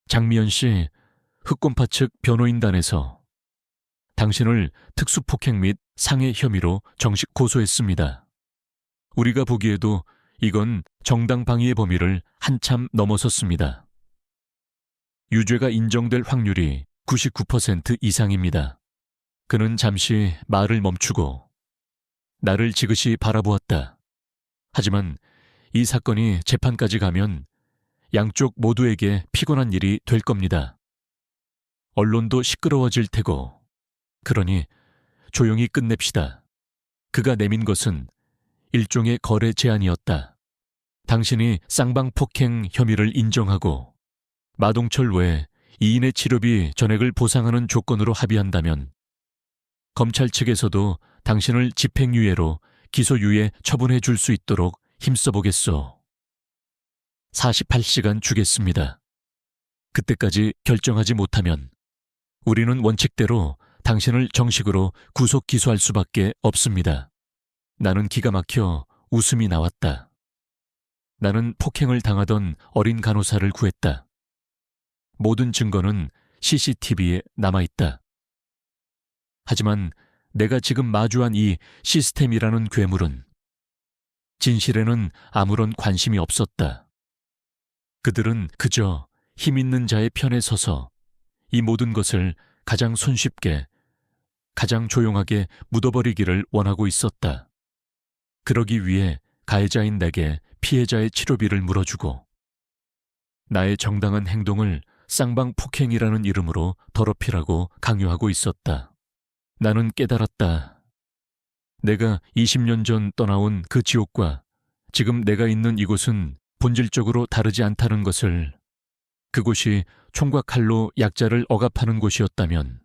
장미연 씨, 흑곰파 측 변호인단에서 당신을 특수폭행 및 상해 혐의로 정식 고소했습니다. 우리가 보기에도 이건 정당방위의 범위를 한참 넘어섰습니다. 유죄가 인정될 확률이 99% 이상입니다. 그는 잠시 말을 멈추고 나를 지그시 바라보았다. 하지만 이 사건이 재판까지 가면 양쪽 모두에게 피곤한 일이 될 겁니다. 언론도 시끄러워질 테고, 그러니 조용히 끝냅시다. 그가 내민 것은 일종의 거래 제안이었다. 당신이 쌍방폭행 혐의를 인정하고 마동철 외 2인의 치료비 전액을 보상하는 조건으로 합의한다면 검찰 측에서도 당신을 집행유예로 기소유예 처분해 줄 수 있도록 힘써보겠소. 48시간 주겠습니다. 그때까지 결정하지 못하면 우리는 원칙대로 당신을 정식으로 구속 기소할 수밖에 없습니다. 나는 기가 막혀 웃음이 나왔다. 나는 폭행을 당하던 어린 간호사를 구했다. 모든 증거는 CCTV에 남아있다. 하지만 내가 지금 마주한 이 시스템이라는 괴물은 진실에는 아무런 관심이 없었다. 그들은 그저 힘 있는 자의 편에 서서 이 모든 것을 가장 손쉽게, 가장 조용하게 묻어버리기를 원하고 있었다. 그러기 위해 가해자인 내게 피해자의 치료비를 물어주고 나의 정당한 행동을 쌍방폭행이라는 이름으로 더럽히라고 강요하고 있었다. 나는 깨달았다. 내가 20년 전 떠나온 그 지옥과 지금 내가 있는 이곳은 본질적으로 다르지 않다는 것을, 그곳이 총과 칼로 약자를 억압하는 곳이었다면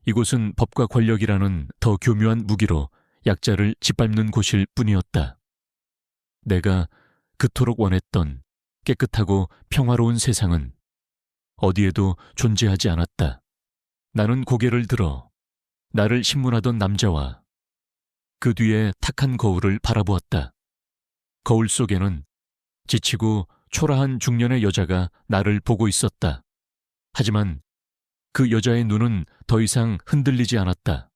이곳은 법과 권력이라는 더 교묘한 무기로 약자를 짓밟는 곳일 뿐이었다. 내가 그토록 원했던 깨끗하고 평화로운 세상은 어디에도 존재하지 않았다. 나는 고개를 들어 나를 신문하던 남자와 그 뒤에 탁한 거울을 바라보았다. 거울 속에는 지치고 초라한 중년의 여자가 나를 보고 있었다. 하지만 그 여자의 눈은 더 이상 흔들리지 않았다.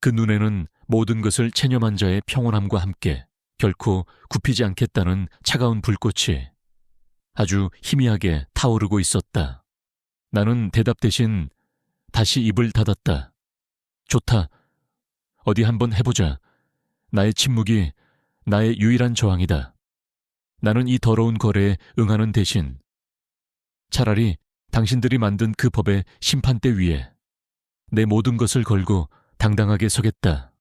그 눈에는 모든 것을 체념한 자의 평온함과 함께 결코 굽히지 않겠다는 차가운 불꽃이 아주 희미하게 타오르고 있었다. 나는 대답 대신 다시 입을 닫았다. 좋다. 어디 한번 해보자. 나의 침묵이 나의 유일한 저항이다. 나는 이 더러운 거래에 응하는 대신 차라리 당신들이 만든 그 법의 심판대 위에 내 모든 것을 걸고 당당하게 서겠다.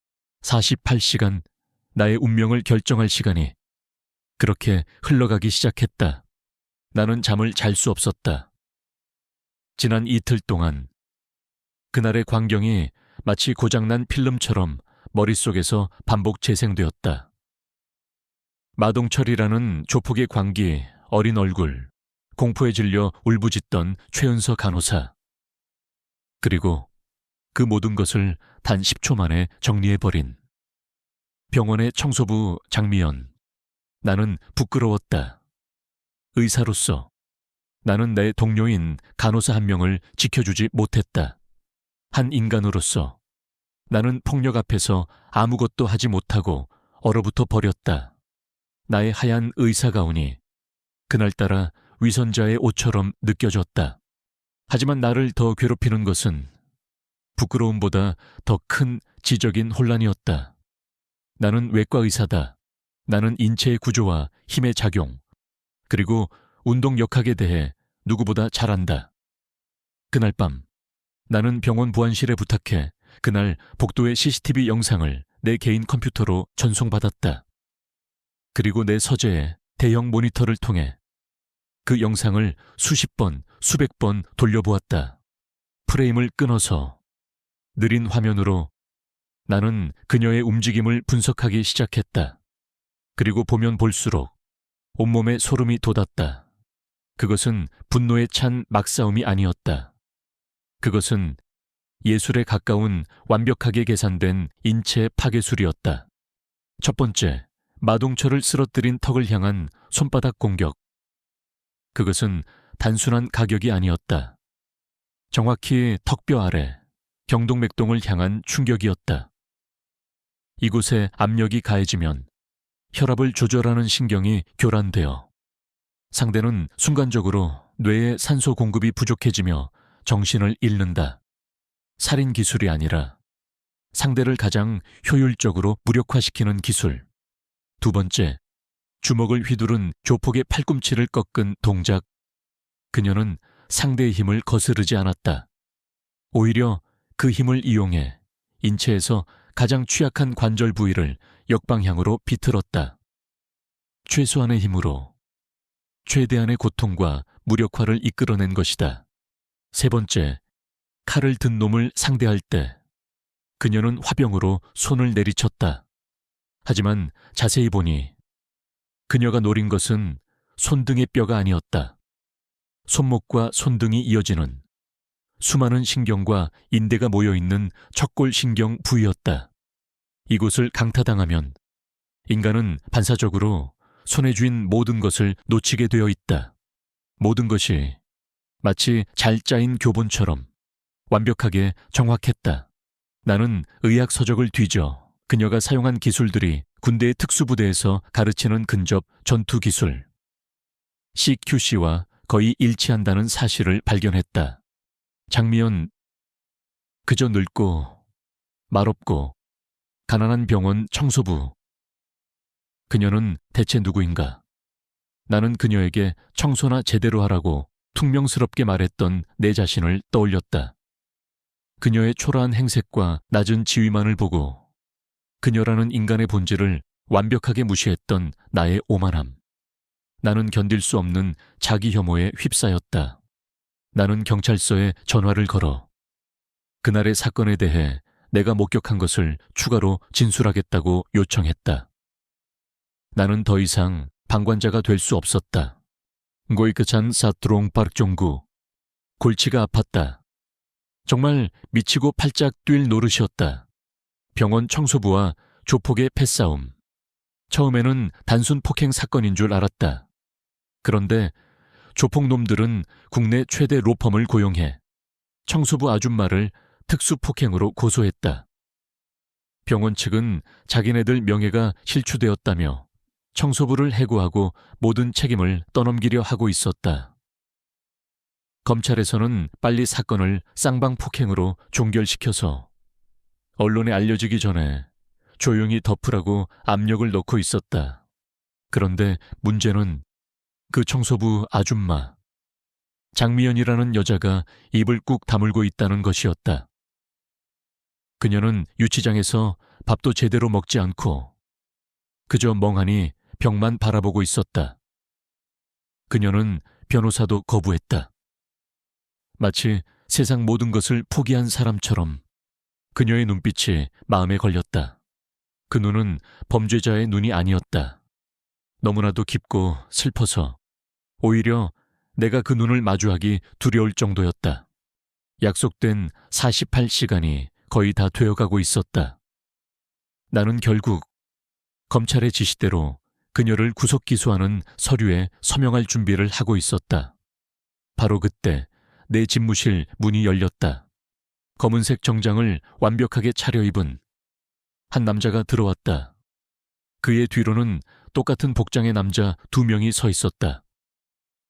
48시간, 나의 운명을 결정할 시간이 그렇게 흘러가기 시작했다. 나는 잠을 잘 수 없었다. 지난 이틀 동안 그날의 광경이 마치 고장난 필름처럼 머릿속에서 반복 재생되었다. 마동철이라는 조폭의 광기, 어린 얼굴, 공포에 질려 울부짖던 최은서 간호사. 그리고 그 모든 것을 단 10초 만에 정리해버린 병원의 청소부 장미연. 나는 부끄러웠다. 의사로서 나는 내 동료인 간호사 한 명을 지켜주지 못했다. 한 인간으로서 나는 폭력 앞에서 아무것도 하지 못하고 얼어붙어 버렸다. 나의 하얀 의사 가운이 그날따라 위선자의 옷처럼 느껴졌다. 하지만 나를 더 괴롭히는 것은 부끄러움보다 더 큰 지적인 혼란이었다. 나는 외과 의사다. 나는 인체의 구조와 힘의 작용, 그리고 운동 역학에 대해 누구보다 잘 안다. 그날 밤 나는 병원 보안실에 부탁해 그날 복도의 CCTV 영상을 내 개인 컴퓨터로 전송받았다. 그리고 내 서재에 대형 모니터를 통해 그 영상을 수십 번, 수백 번 돌려보았다. 프레임을 끊어서 느린 화면으로 나는 그녀의 움직임을 분석하기 시작했다. 그리고 보면 볼수록 온몸에 소름이 돋았다. 그것은 분노에 찬 막싸움이 아니었다. 그것은 예술에 가까운 완벽하게 계산된 인체 파괴술이었다. 첫 번째, 마동철을 쓰러뜨린 턱을 향한 손바닥 공격. 그것은 단순한 가격이 아니었다. 정확히 턱뼈 아래 경동맥동을 향한 충격이었다. 이곳에 압력이 가해지면 혈압을 조절하는 신경이 교란되어 상대는 순간적으로 뇌에 산소 공급이 부족해지며 정신을 잃는다. 살인 기술이 아니라 상대를 가장 효율적으로 무력화시키는 기술. 두 번째, 주먹을 휘두른 조폭의 팔꿈치를 꺾은 동작. 그녀는 상대의 힘을 거스르지 않았다. 오히려 그 힘을 이용해 인체에서 가장 취약한 관절 부위를 역방향으로 비틀었다. 최소한의 힘으로 최대한의 고통과 무력화를 이끌어낸 것이다. 세 번째, 칼을 든 놈을 상대할 때 그녀는 화병으로 손을 내리쳤다. 하지만 자세히 보니 그녀가 노린 것은 손등의 뼈가 아니었다. 손목과 손등이 이어지는 수많은 신경과 인대가 모여있는 척골신경 부위였다. 이곳을 강타당하면 인간은 반사적으로 손에 쥔 모든 것을 놓치게 되어 있다. 모든 것이 마치 잘 짜인 교본처럼 완벽하게 정확했다. 나는 의학 서적을 뒤져 그녀가 사용한 기술들이 군대의 특수부대에서 가르치는 근접 전투 기술 CQC와 거의 일치한다는 사실을 발견했다. 장미연, 그저 늙고 말없고 가난한 병원 청소부. 그녀는 대체 누구인가? 나는 그녀에게 청소나 제대로 하라고 퉁명스럽게 말했던 내 자신을 떠올렸다. 그녀의 초라한 행색과 낮은 지위만을 보고 그녀라는 인간의 본질을 완벽하게 무시했던 나의 오만함. 나는 견딜 수 없는 자기 혐오에 휩싸였다. 나는 경찰서에 전화를 걸어 그날의 사건에 대해 내가 목격한 것을 추가로 진술하겠다고 요청했다. 나는 더 이상 방관자가 될 수 없었다. 고이크찬 사트롱 파르종구. 골치가 아팠다. 정말 미치고 팔짝 뛸 노릇이었다. 병원 청소부와 조폭의 패싸움. 처음에는 단순 폭행 사건인 줄 알았다. 그런데 조폭놈들은 국내 최대 로펌을 고용해 청소부 아줌마를 특수폭행으로 고소했다. 병원 측은 자기네들 명예가 실추되었다며 청소부를 해고하고 모든 책임을 떠넘기려 하고 있었다. 검찰에서는 빨리 사건을 쌍방폭행으로 종결시켜서 언론에 알려지기 전에 조용히 덮으라고 압력을 넣고 있었다. 그런데 문제는 그 청소부 아줌마, 장미연이라는 여자가 입을 꾹 다물고 있다는 것이었다. 그녀는 유치장에서 밥도 제대로 먹지 않고 그저 멍하니 벽만 바라보고 있었다. 그녀는 변호사도 거부했다. 마치 세상 모든 것을 포기한 사람처럼 그녀의 눈빛이 마음에 걸렸다. 그 눈은 범죄자의 눈이 아니었다. 너무나도 깊고 슬퍼서 오히려 내가 그 눈을 마주하기 두려울 정도였다. 약속된 48시간이 거의 다 되어가고 있었다. 나는 결국 검찰의 지시대로 그녀를 구속 기소하는 서류에 서명할 준비를 하고 있었다. 바로 그때 내 집무실 문이 열렸다. 검은색 정장을 완벽하게 차려입은 한 남자가 들어왔다. 그의 뒤로는 똑같은 복장의 남자 2명이 서 있었다.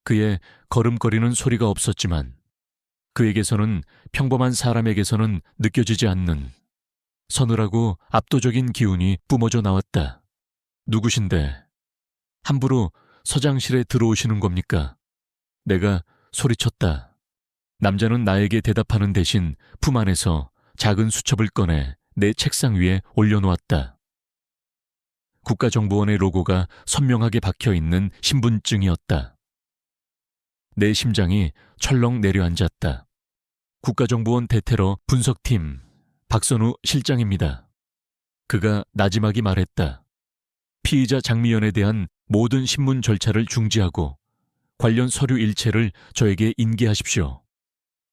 그의 걸음거리는 소리가 없었지만 그에게서는 평범한 사람에게서는 느껴지지 않는 서늘하고 압도적인 기운이 뿜어져 나왔다. 누구신데 함부로 서장실에 들어오시는 겁니까? 내가 소리쳤다. 남자는 나에게 대답하는 대신 품 안에서 작은 수첩을 꺼내 내 책상 위에 올려놓았다. 국가정보원의 로고가 선명하게 박혀있는 신분증이었다. 내 심장이 철렁 내려앉았다. 국가정보원 대테러 분석팀 박선우 실장입니다. 그가 나지막이 말했다. 피의자 장미연에 대한 모든 신문 절차를 중지하고 관련 서류 일체를 저에게 인계하십시오.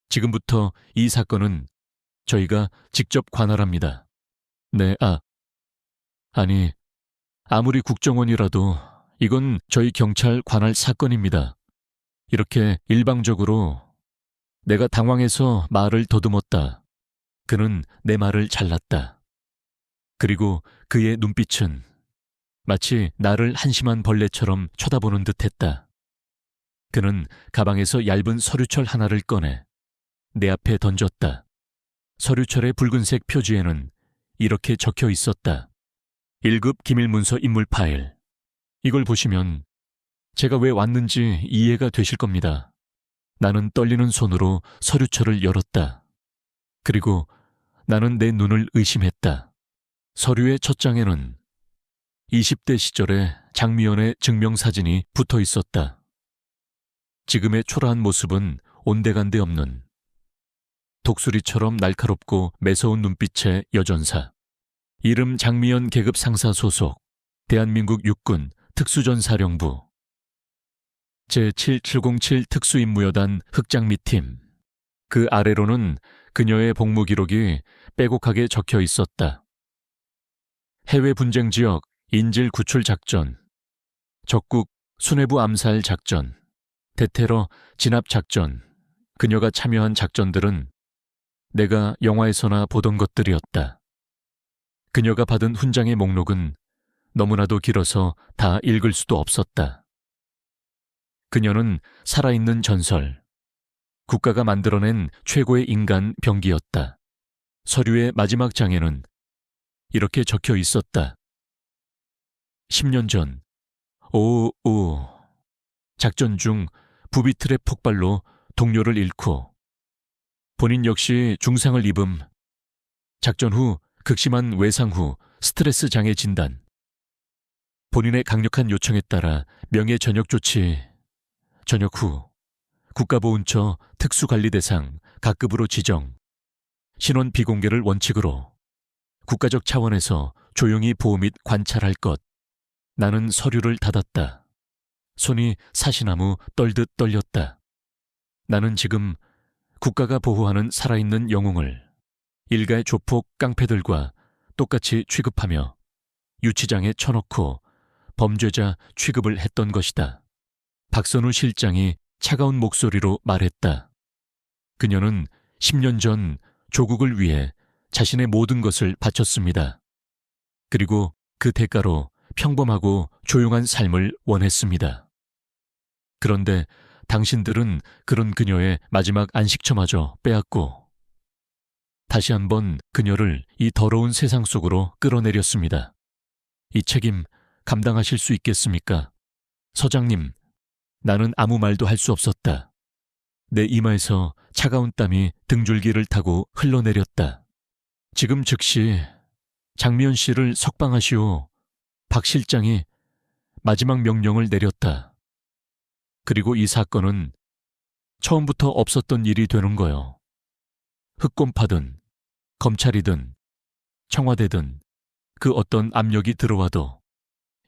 지금부터 이 사건은 저희가 직접 관할합니다. 네, 아니, 아무리 국정원이라도 이건 저희 경찰 관할 사건입니다. 이렇게 일방적으로 내가 당황해서 말을 더듬었다. 그는 내 말을 잘랐다. 그리고 그의 눈빛은 마치 나를 한심한 벌레처럼 쳐다보는 듯했다. 그는 가방에서 얇은 서류철 하나를 꺼내 내 앞에 던졌다. 서류철의 붉은색 표지에는 이렇게 적혀 있었다. 1급 기밀문서 인물 파일. 이걸 보시면 제가 왜 왔는지 이해가 되실 겁니다. 나는 떨리는 손으로 서류철을 열었다. 그리고 나는 내 눈을 의심했다. 서류의 첫 장에는 20대 시절의 장미연의 증명사진이 붙어 있었다. 지금의 초라한 모습은 온데간데 없는 독수리처럼 날카롭고 매서운 눈빛의 여전사. 이름 장미연 계급 상사 소속 대한민국 육군 특수전사령부 제7707 특수임무여단 흑장미팀. 그 아래로는 그녀의 복무 기록이 빼곡하게 적혀 있었다. 해외 분쟁 지역 인질 구출 작전, 적국 수뇌부 암살 작전, 대테러 진압 작전. 그녀가 참여한 작전들은 내가 영화에서나 보던 것들이었다. 그녀가 받은 훈장의 목록은 너무나도 길어서 다 읽을 수도 없었다. 그녀는 살아있는 전설, 국가가 만들어낸 최고의 인간 병기였다. 서류의 마지막 장에는 이렇게 적혀 있었다. 10년 전, 작전 중 부비트랩 폭발로 동료를 잃고 본인 역시 중상을 입음. 작전 후 극심한 외상 후 스트레스 장애 진단. 본인의 강력한 요청에 따라 명예 전역 조치. 전역 후 국가보훈처 특수관리대상 각급으로 지정. 신원 비공개를 원칙으로 국가적 차원에서 조용히 보호 및 관찰할 것. 나는 서류를 닫았다. 손이 사시나무 떨듯 떨렸다. 나는 지금 국가가 보호하는 살아있는 영웅을 일가의 조폭 깡패들과 똑같이 취급하며 유치장에 쳐넣고 범죄자 취급을 했던 것이다. 박선우 실장이 차가운 목소리로 말했다. 그녀는 10년 전 조국을 위해 자신의 모든 것을 바쳤습니다. 그리고 그 대가로 평범하고 조용한 삶을 원했습니다. 그런데 당신들은 그런 그녀의 마지막 안식처마저 빼앗고 다시 한번 그녀를 이 더러운 세상 속으로 끌어내렸습니다. 이 책임 감당하실 수 있겠습니까? 서장님, 나는 아무 말도 할 수 없었다. 내 이마에서 차가운 땀이 등줄기를 타고 흘러내렸다. 지금 즉시 장미연 씨를 석방하시오. 박 실장이 마지막 명령을 내렸다. 그리고 이 사건은 처음부터 없었던 일이 되는 거요. 흑곰파든 검찰이든 청와대든 그 어떤 압력이 들어와도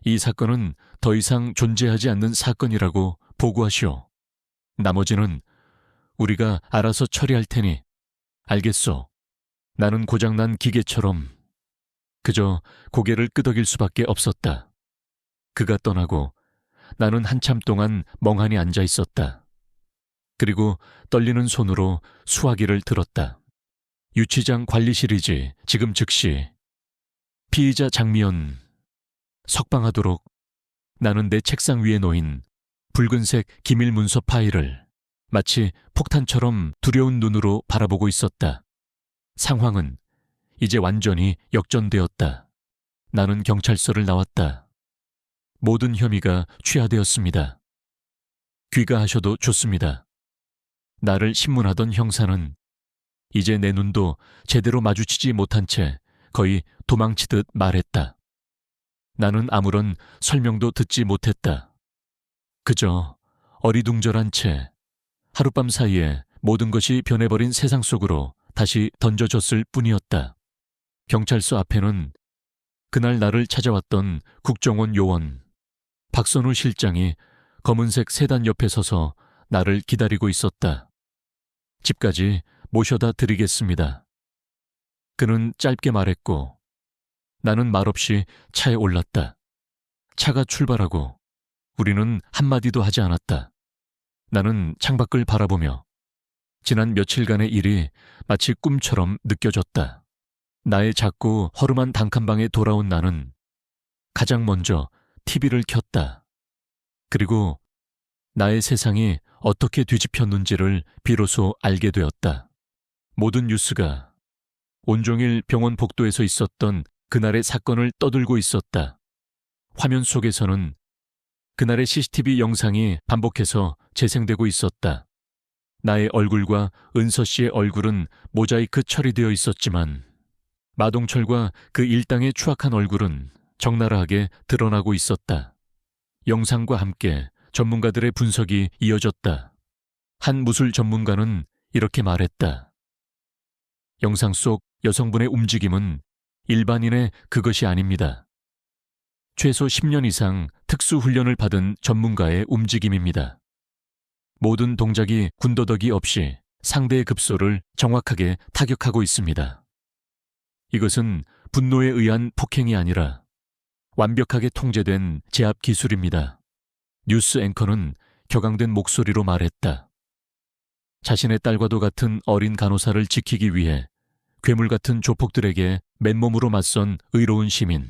이 사건은 더 이상 존재하지 않는 사건이라고 보고하시오. 나머지는 우리가 알아서 처리할 테니 알겠소. 나는 고장난 기계처럼 그저 고개를 끄덕일 수밖에 없었다. 그가 떠나고 나는 한참 동안 멍하니 앉아 있었다. 그리고 떨리는 손으로 수화기를 들었다. 유치장 관리실이지. 지금 즉시 피의자 장미연 석방하도록. 나는 내 책상 위에 놓인 붉은색 기밀 문서 파일을 마치 폭탄처럼 두려운 눈으로 바라보고 있었다. 상황은 이제 완전히 역전되었다. 나는 경찰서를 나왔다. 모든 혐의가 취하되었습니다. 귀가하셔도 좋습니다. 나를 신문하던 형사는 이제 내 눈도 제대로 마주치지 못한 채 거의 도망치듯 말했다. 나는 아무런 설명도 듣지 못했다. 그저 어리둥절한 채 하룻밤 사이에 모든 것이 변해버린 세상 속으로 다시 던져졌을 뿐이었다. 경찰서 앞에는 그날 나를 찾아왔던 국정원 요원 박선우 실장이 검은색 세단 옆에 서서 나를 기다리고 있었다. 집까지 모셔다 드리겠습니다. 그는 짧게 말했고 나는 말없이 차에 올랐다. 차가 출발하고 우리는 한마디도 하지 않았다. 나는 창밖을 바라보며 지난 며칠간의 일이 마치 꿈처럼 느껴졌다. 나의 작고 허름한 단칸방에 돌아온 나는 가장 먼저 TV를 켰다. 그리고 나의 세상이 어떻게 뒤집혔는지를 비로소 알게 되었다. 모든 뉴스가 온종일 병원 복도에서 있었던 그날의 사건을 떠들고 있었다. 화면 속에서는 그날의 CCTV 영상이 반복해서 재생되고 있었다. 나의 얼굴과 은서 씨의 얼굴은 모자이크 처리되어 있었지만 마동철과 그 일당의 추악한 얼굴은 적나라하게 드러나고 있었다. 영상과 함께 전문가들의 분석이 이어졌다. 한 무술 전문가는 이렇게 말했다. 영상 속 여성분의 움직임은 일반인의 그것이 아닙니다. 최소 10년 이상 특수훈련을 받은 전문가의 움직임입니다. 모든 동작이 군더더기 없이 상대의 급소를 정확하게 타격하고 있습니다. 이것은 분노에 의한 폭행이 아니라 완벽하게 통제된 제압 기술입니다. 뉴스 앵커는 격앙된 목소리로 말했다. 자신의 딸과도 같은 어린 간호사를 지키기 위해 괴물 같은 조폭들에게 맨몸으로 맞선 의로운 시민.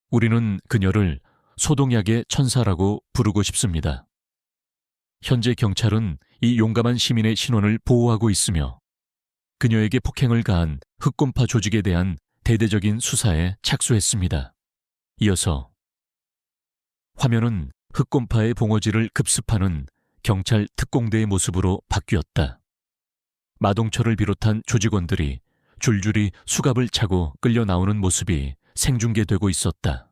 우리는 그녀를 소동약의 천사라고 부르고 싶습니다. 현재 경찰은 이 용감한 시민의 신원을 보호하고 있으며 그녀에게 폭행을 가한 흑곰파 조직에 대한 대대적인 수사에 착수했습니다. 이어서 화면은 흑곰파의 봉어지를 급습하는 경찰 특공대의 모습으로 바뀌었다. 마동철을 비롯한 조직원들이 줄줄이 수갑을 차고 끌려 나오는 모습이 생중계되고 있었다.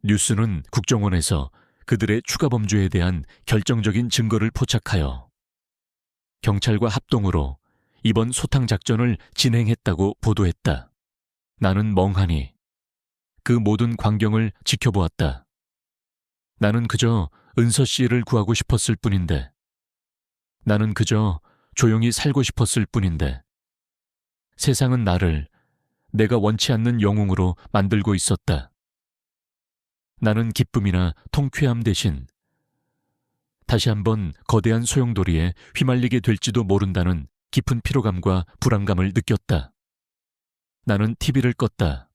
뉴스는 국정원에서 그들의 추가 범죄에 대한 결정적인 증거를 포착하여 경찰과 합동으로 이번 소탕 작전을 진행했다고 보도했다. 나는 멍하니 그 모든 광경을 지켜보았다. 나는 그저 은서 씨를 구하고 싶었을 뿐인데, 나는 그저 조용히 살고 싶었을 뿐인데, 세상은 나를 내가 원치 않는 영웅으로 만들고 있었다. 나는 기쁨이나 통쾌함 대신 다시 한번 거대한 소용돌이에 휘말리게 될지도 모른다는 깊은 피로감과 불안감을 느꼈다. 나는 TV를 껐다.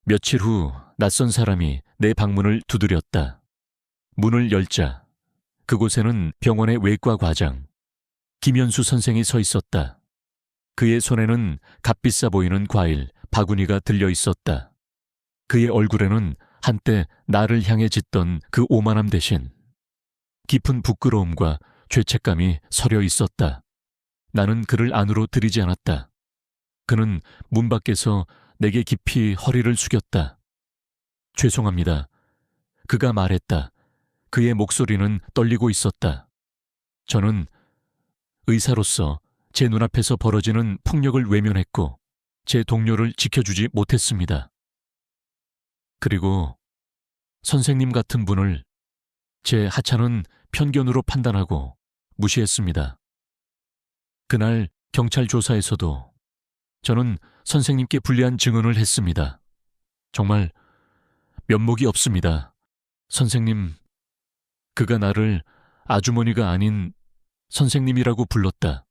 며칠 후 낯선 사람이 내 방문을 두드렸다. 문을 열자 그곳에는 병원의 외과 과장 김현수 선생이 서 있었다. 그의 손에는 값비싸 보이는 과일 바구니가 들려 있었다. 그의 얼굴에는 한때 나를 향해 짓던 그 오만함 대신 깊은 부끄러움과 죄책감이 서려 있었다. 나는 그를 안으로 들이지 않았다. 그는 문 밖에서 내게 깊이 허리를 숙였다. 죄송합니다. 그가 말했다. 그의 목소리는 떨리고 있었다. 저는 의사로서 제 눈앞에서 벌어지는 폭력을 외면했고 제 동료를 지켜주지 못했습니다. 그리고 선생님 같은 분을 제 하찮은 편견으로 판단하고 무시했습니다. 그날 경찰 조사에서도 저는 선생님께 불리한 증언을 했습니다. 정말 면목이 없습니다. 선생님, 그가 나를 아주머니가 아닌 선생님이라고 불렀다.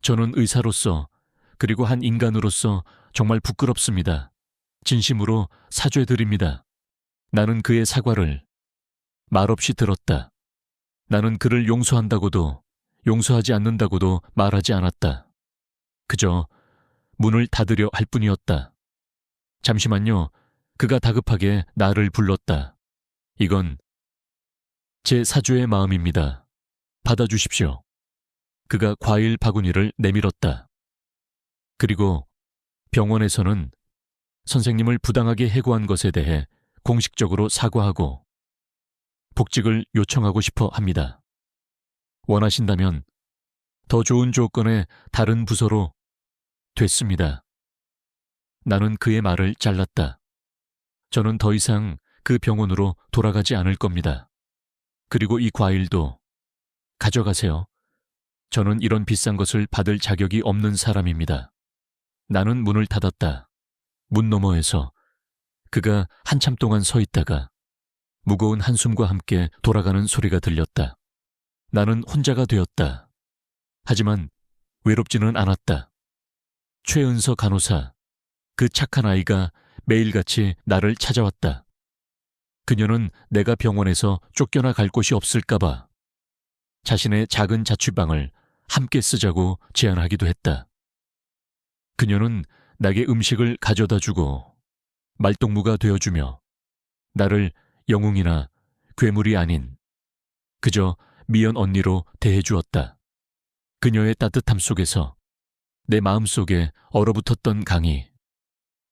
저는 의사로서 그리고 한 인간으로서 정말 부끄럽습니다. 진심으로 사죄드립니다. 나는 그의 사과를 말없이 들었다. 나는 그를 용서한다고도 용서하지 않는다고도 말하지 않았다. 그저 문을 닫으려 할 뿐이었다. 잠시만요. 그가 다급하게 나를 불렀다. 이건 제 사죄의 마음입니다. 받아주십시오. 그가 과일 바구니를 내밀었다. 그리고 병원에서는 선생님을 부당하게 해고한 것에 대해 공식적으로 사과하고 복직을 요청하고 싶어 합니다. 원하신다면 더 좋은 조건의 다른 부서로 됐습니다. 나는 그의 말을 잘랐다. 저는 더 이상 그 병원으로 돌아가지 않을 겁니다. 그리고 이 과일도 가져가세요. 저는 이런 비싼 것을 받을 자격이 없는 사람입니다. 나는 문을 닫았다. 문 너머에서 그가 한참 동안 서 있다가 무거운 한숨과 함께 돌아가는 소리가 들렸다. 나는 혼자가 되었다. 하지만 외롭지는 않았다. 최은서 간호사, 그 착한 아이가 매일같이 나를 찾아왔다. 그녀는 내가 병원에서 쫓겨나 갈 곳이 없을까봐 자신의 작은 자취방을 함께 쓰자고 제안하기도 했다. 그녀는 나에게 음식을 가져다 주고 말동무가 되어주며 나를 영웅이나 괴물이 아닌 그저 미연 언니로 대해주었다. 그녀의 따뜻함 속에서 내 마음속에 얼어붙었던 강이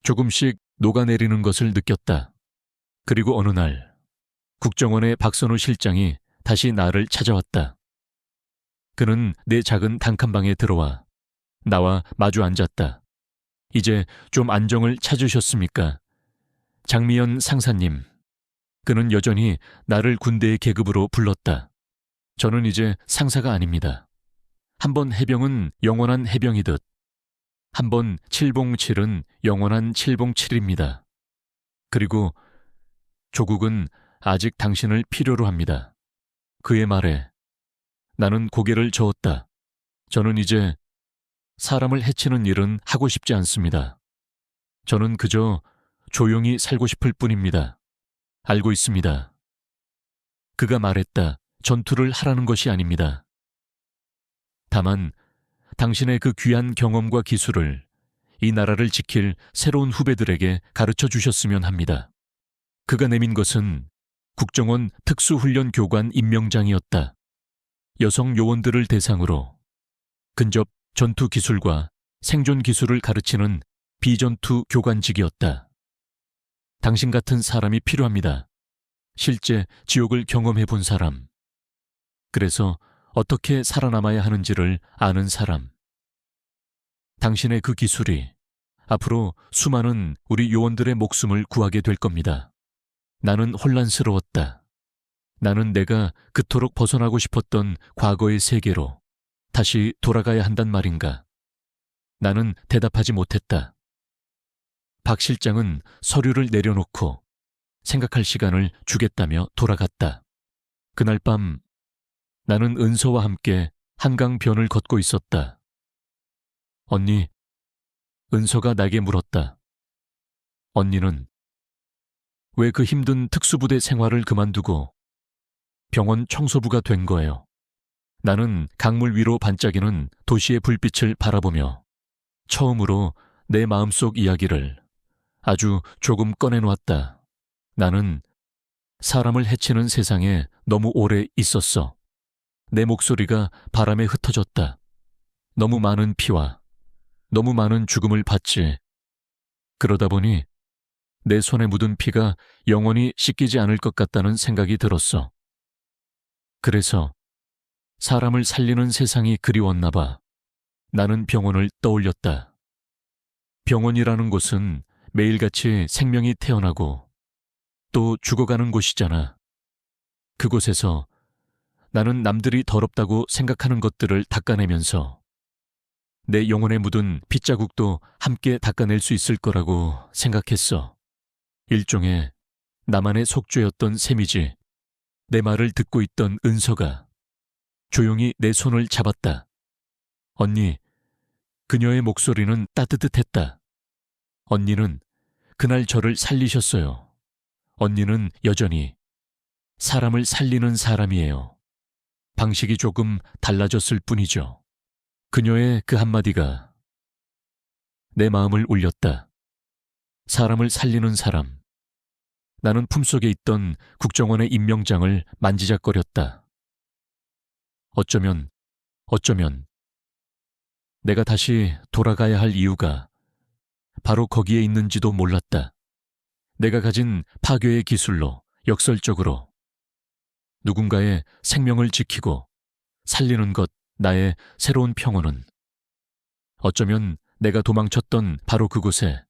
조금씩 녹아내리는 것을 느꼈다. 그리고 어느 날 국정원의 박선우 실장이 다시 나를 찾아왔다. 그는 내 작은 단칸방에 들어와 나와 마주 앉았다. 이제 좀 안정을 찾으셨습니까? 장미연 상사님. 그는 여전히 나를 군대의 계급으로 불렀다. 저는 이제 상사가 아닙니다. 한번 해병은 영원한 해병이듯 한번 칠봉칠은 영원한 칠봉칠입니다. 그리고 조국은 아직 당신을 필요로 합니다. 그의 말에 나는 고개를 저었다. 저는 이제 사람을 해치는 일은 하고 싶지 않습니다. 저는 그저 조용히 살고 싶을 뿐입니다. 알고 있습니다. 그가 말했다. 전투를 하라는 것이 아닙니다. 다만 당신의 그 귀한 경험과 기술을 이 나라를 지킬 새로운 후배들에게 가르쳐 주셨으면 합니다. 그가 내민 것은 국정원 특수훈련교관 임명장이었다. 여성 요원들을 대상으로 근접 전투 기술과 생존 기술을 가르치는 비전투 교관직이었다. 당신 같은 사람이 필요합니다. 실제 지옥을 경험해 본 사람. 그래서 어떻게 살아남아야 하는지를 아는 사람. 당신의 그 기술이 앞으로 수많은 우리 요원들의 목숨을 구하게 될 겁니다. 나는 혼란스러웠다. 나는 내가 그토록 벗어나고 싶었던 과거의 세계로 다시 돌아가야 한단 말인가. 나는 대답하지 못했다. 박 실장은 서류를 내려놓고 생각할 시간을 주겠다며 돌아갔다. 그날 밤 나는 은서와 함께 한강변을 걷고 있었다. 언니, 은서가 나에게 물었다. 언니는 왜 그 힘든 특수부대 생활을 그만두고 병원 청소부가 된 거예요? 나는 강물 위로 반짝이는 도시의 불빛을 바라보며 처음으로 내 마음속 이야기를 아주 조금 꺼내놓았다. 나는 사람을 해치는 세상에 너무 오래 있었어. 내 목소리가 바람에 흩어졌다. 너무 많은 피와 너무 많은 죽음을 봤지. 그러다 보니 내 손에 묻은 피가 영원히 씻기지 않을 것 같다는 생각이 들었어. 그래서 사람을 살리는 세상이 그리웠나 봐. 나는 병원을 떠올렸다. 병원이라는 곳은 매일같이 생명이 태어나고 또 죽어가는 곳이잖아. 그곳에서 나는 남들이 더럽다고 생각하는 것들을 닦아내면서 내 영혼에 묻은 핏자국도 함께 닦아낼 수 있을 거라고 생각했어. 일종의 나만의 속죄였던 셈이지. 내 말을 듣고 있던 은서가 조용히 내 손을 잡았다. 언니, 그녀의 목소리는 따뜻했다. 언니는 그날 저를 살리셨어요. 언니는 여전히 사람을 살리는 사람이에요. 방식이 조금 달라졌을 뿐이죠. 그녀의 그 한마디가 내 마음을 울렸다. 사람을 살리는 사람. 나는 품속에 있던 국정원의 임명장을 만지작거렸다. 어쩌면 내가 다시 돌아가야 할 이유가 바로 거기에 있는지도 몰랐다. 내가 가진 파괴의 기술로 역설적으로 누군가의 생명을 지키고 살리는 것 나의 새로운 평온은 어쩌면 내가 도망쳤던 바로 그곳에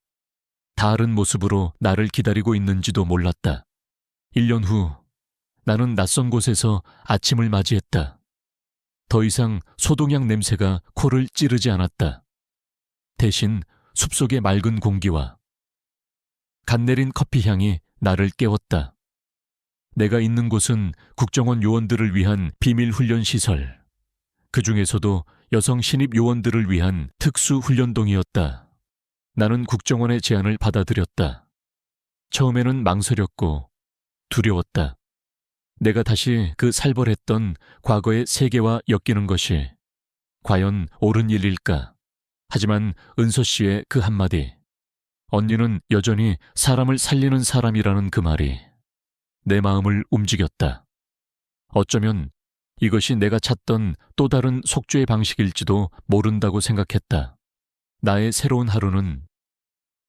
다른 모습으로 나를 기다리고 있는지도 몰랐다. 1년 후 나는 낯선 곳에서 아침을 맞이했다. 더 이상 소독약 냄새가 코를 찌르지 않았다. 대신 숲속의 맑은 공기와 갓 내린 커피 향이 나를 깨웠다. 내가 있는 곳은 국정원 요원들을 위한 비밀 훈련 시설, 그 중에서도 여성 신입 요원들을 위한 특수 훈련동이었다. 나는 국정원의 제안을 받아들였다. 처음에는 망설였고 두려웠다. 내가 다시 그 살벌했던 과거의 세계와 엮이는 것이 과연 옳은 일일까? 하지만 은서 씨의 그 한마디, 언니는 여전히 사람을 살리는 사람이라는 그 말이 내 마음을 움직였다. 어쩌면 이것이 내가 찾던 또 다른 속죄의 방식일지도 모른다고 생각했다. 나의 새로운 하루는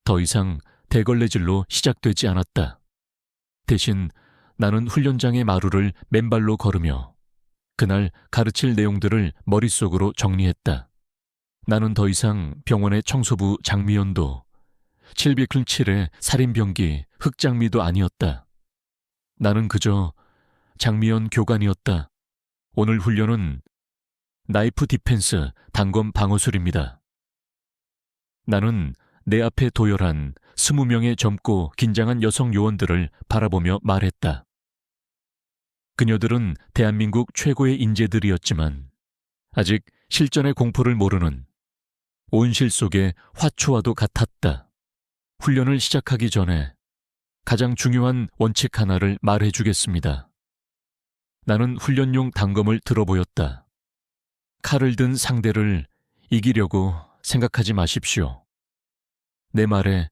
더 이상 대걸레질로 시작되지 않았다. 대신 나는 훈련장의 마루를 맨발로 걸으며 그날 가르칠 내용들을 머릿속으로 정리했다. 나는 더 이상 병원의 청소부 장미연도 707의 살인병기 흑장미도 아니었다. 나는 그저 장미연 교관이었다. 오늘 훈련은 나이프 디펜스 단검 방어술입니다. 나는 내 앞에 도열한 20명의 젊고 긴장한 여성 요원들을 바라보며 말했다. 그녀들은 대한민국 최고의 인재들이었지만 아직 실전의 공포를 모르는 온실 속의 화초와도 같았다. 훈련을 시작하기 전에 가장 중요한 원칙 하나를 말해주겠습니다. 나는 훈련용 단검을 들어보였다. 칼을 든 상대를 이기려고 생각하지 마십시오. 내 말에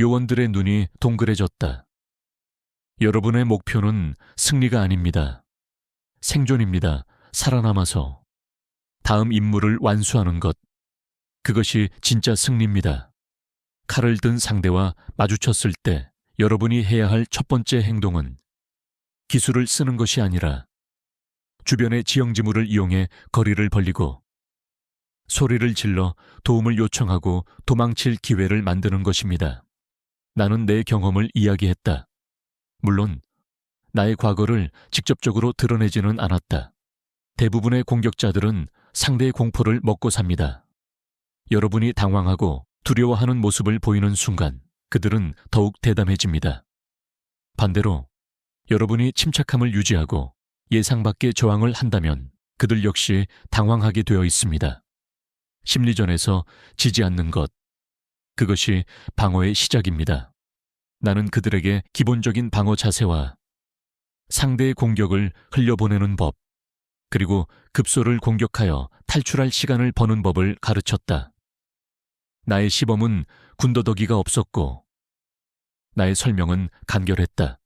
요원들의 눈이 동그래졌다. 여러분의 목표는 승리가 아닙니다. 생존입니다. 살아남아서 다음 임무를 완수하는 것. 그것이 진짜 승리입니다. 칼을 든 상대와 마주쳤을 때 여러분이 해야 할 첫 번째 행동은 기술을 쓰는 것이 아니라 주변의 지형지물을 이용해 거리를 벌리고 소리를 질러 도움을 요청하고 도망칠 기회를 만드는 것입니다. 나는 내 경험을 이야기했다. 물론 나의 과거를 직접적으로 드러내지는 않았다. 대부분의 공격자들은 상대의 공포를 먹고 삽니다. 여러분이 당황하고 두려워하는 모습을 보이는 순간 그들은 더욱 대담해집니다. 반대로 여러분이 침착함을 유지하고 예상 밖의 저항을 한다면 그들 역시 당황하게 되어 있습니다. 심리전에서 지지 않는 것, 그것이 방어의 시작입니다. 나는 그들에게 기본적인 방어 자세와 상대의 공격을 흘려보내는 법, 그리고 급소를 공격하여 탈출할 시간을 버는 법을 가르쳤다. 나의 시범은 군더더기가 없었고 나의 설명은 간결했다.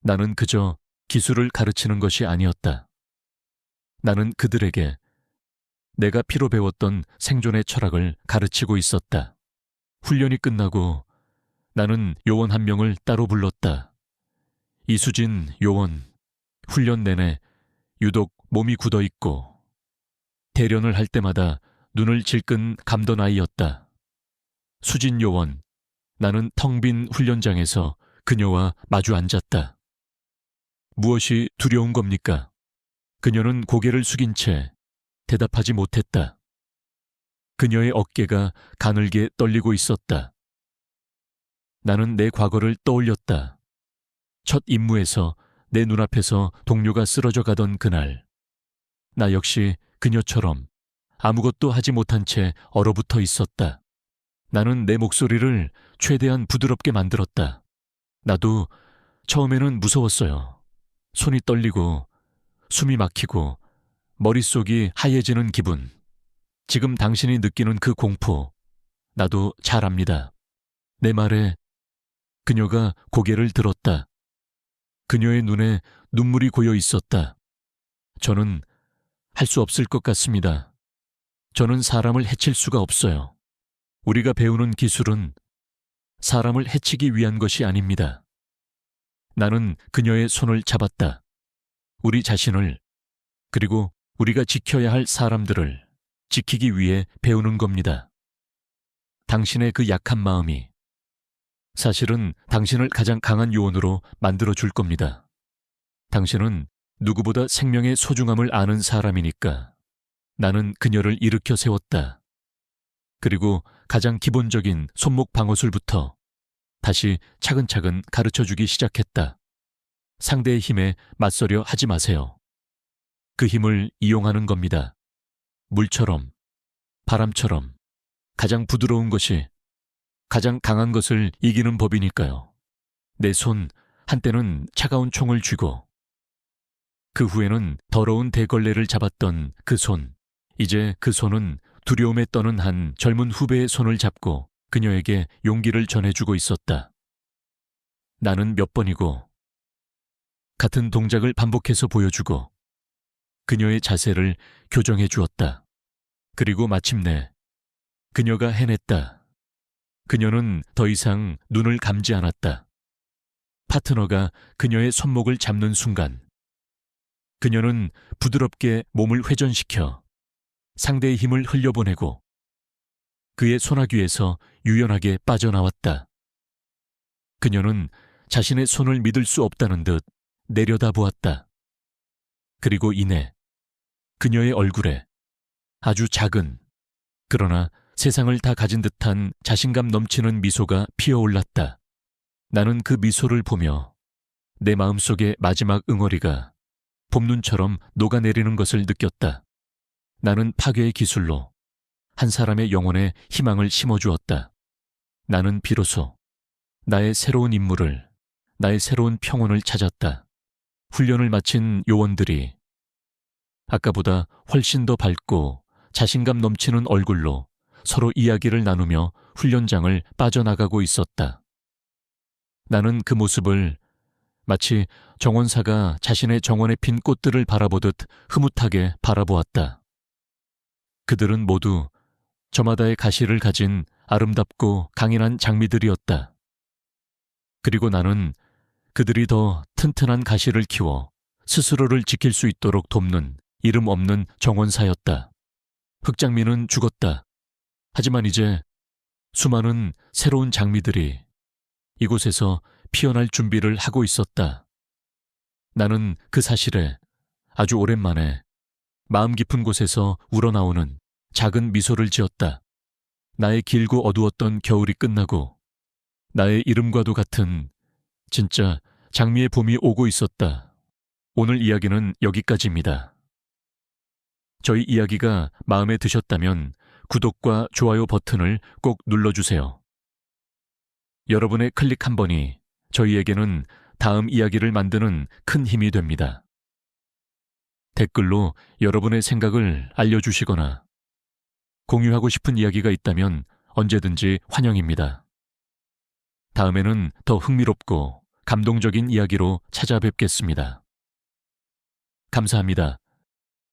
나는 그저 기술을 가르치는 것이 아니었다. 나는 그들에게 내가 피로 배웠던 생존의 철학을 가르치고 있었다. 훈련이 끝나고 나는 요원 한 명을 따로 불렀다. 이수진 요원, 훈련 내내 유독 몸이 굳어 있고 대련을 할 때마다 눈을 질끈 감던 아이였다. 수진 요원, 나는 텅 빈 훈련장에서 그녀와 마주 앉았다. 무엇이 두려운 겁니까? 그녀는 고개를 숙인 채 대답하지 못했다. 그녀의 어깨가 가늘게 떨리고 있었다. 나는 내 과거를 떠올렸다. 첫 임무에서 내 눈앞에서 동료가 쓰러져 가던 그날, 나 역시 그녀처럼 아무것도 하지 못한 채 얼어붙어 있었다. 나는 내 목소리를 최대한 부드럽게 만들었다. 나도 처음에는 무서웠어요. 손이 떨리고 숨이 막히고 머릿속이 하얘지는 기분. 지금 당신이 느끼는 그 공포, 나도 잘 압니다. 내 말에 그녀가 고개를 들었다. 그녀의 눈에 눈물이 고여 있었다. 저는 할 수 없을 것 같습니다. 저는 사람을 해칠 수가 없어요. 우리가 배우는 기술은 사람을 해치기 위한 것이 아닙니다. 나는 그녀의 손을 잡았다. 우리 자신을, 그리고 우리가 지켜야 할 사람들을 지키기 위해 배우는 겁니다. 당신의 그 약한 마음이 사실은 당신을 가장 강한 요원으로 만들어 줄 겁니다. 당신은 누구보다 생명의 소중함을 아는 사람이니까 나는 그녀를 일으켜 세웠다. 그리고 가장 기본적인 손목 방어술부터 다시 차근차근 가르쳐주기 시작했다. 상대의 힘에 맞서려 하지 마세요. 그 힘을 이용하는 겁니다. 물처럼, 바람처럼 가장 부드러운 것이 가장 강한 것을 이기는 법이니까요. 내 손 한때는 차가운 총을 쥐고 그 후에는 더러운 대걸레를 잡았던 그 손, 이제 그 손은 두려움에 떠는 한 젊은 후배의 손을 잡고 그녀에게 용기를 전해주고 있었다. 나는 몇 번이고 같은 동작을 반복해서 보여주고 그녀의 자세를 교정해 주었다. 그리고 마침내 그녀가 해냈다. 그녀는 더 이상 눈을 감지 않았다. 파트너가 그녀의 손목을 잡는 순간 그녀는 부드럽게 몸을 회전시켜 상대의 힘을 흘려보내고 그의 소나귀에서 유연하게 빠져나왔다. 그녀는 자신의 손을 믿을 수 없다는 듯 내려다보았다. 그리고 이내 그녀의 얼굴에 아주 작은 그러나 세상을 다 가진 듯한 자신감 넘치는 미소가 피어올랐다. 나는 그 미소를 보며 내 마음속의 마지막 응어리가 봄눈처럼 녹아내리는 것을 느꼈다. 나는 파괴의 기술로 한 사람의 영혼에 희망을 심어주었다. 나는 비로소 나의 새로운 임무를, 나의 새로운 평온을 찾았다. 훈련을 마친 요원들이 아까보다 훨씬 더 밝고 자신감 넘치는 얼굴로 서로 이야기를 나누며 훈련장을 빠져나가고 있었다. 나는 그 모습을 마치 정원사가 자신의 정원에 핀 꽃들을 바라보듯 흐뭇하게 바라보았다. 그들은 모두 저마다의 가시를 가진 아름답고 강인한 장미들이었다. 그리고 나는 그들이 더 튼튼한 가시를 키워 스스로를 지킬 수 있도록 돕는 이름 없는 정원사였다. 흑장미는 죽었다. 하지만 이제 수많은 새로운 장미들이 이곳에서 피어날 준비를 하고 있었다. 나는 그 사실에 아주 오랜만에 마음 깊은 곳에서 우러나오는 작은 미소를 지었다. 나의 길고 어두웠던 겨울이 끝나고 나의 이름과도 같은 진짜 장미의 봄이 오고 있었다. 오늘 이야기는 여기까지입니다. 저희 이야기가 마음에 드셨다면 구독과 좋아요 버튼을 꼭 눌러주세요. 여러분의 클릭 한 번이 저희에게는 다음 이야기를 만드는 큰 힘이 됩니다. 댓글로 여러분의 생각을 알려주시거나 공유하고 싶은 이야기가 있다면 언제든지 환영입니다. 다음에는 더 흥미롭고 감동적인 이야기로 찾아뵙겠습니다. 감사합니다.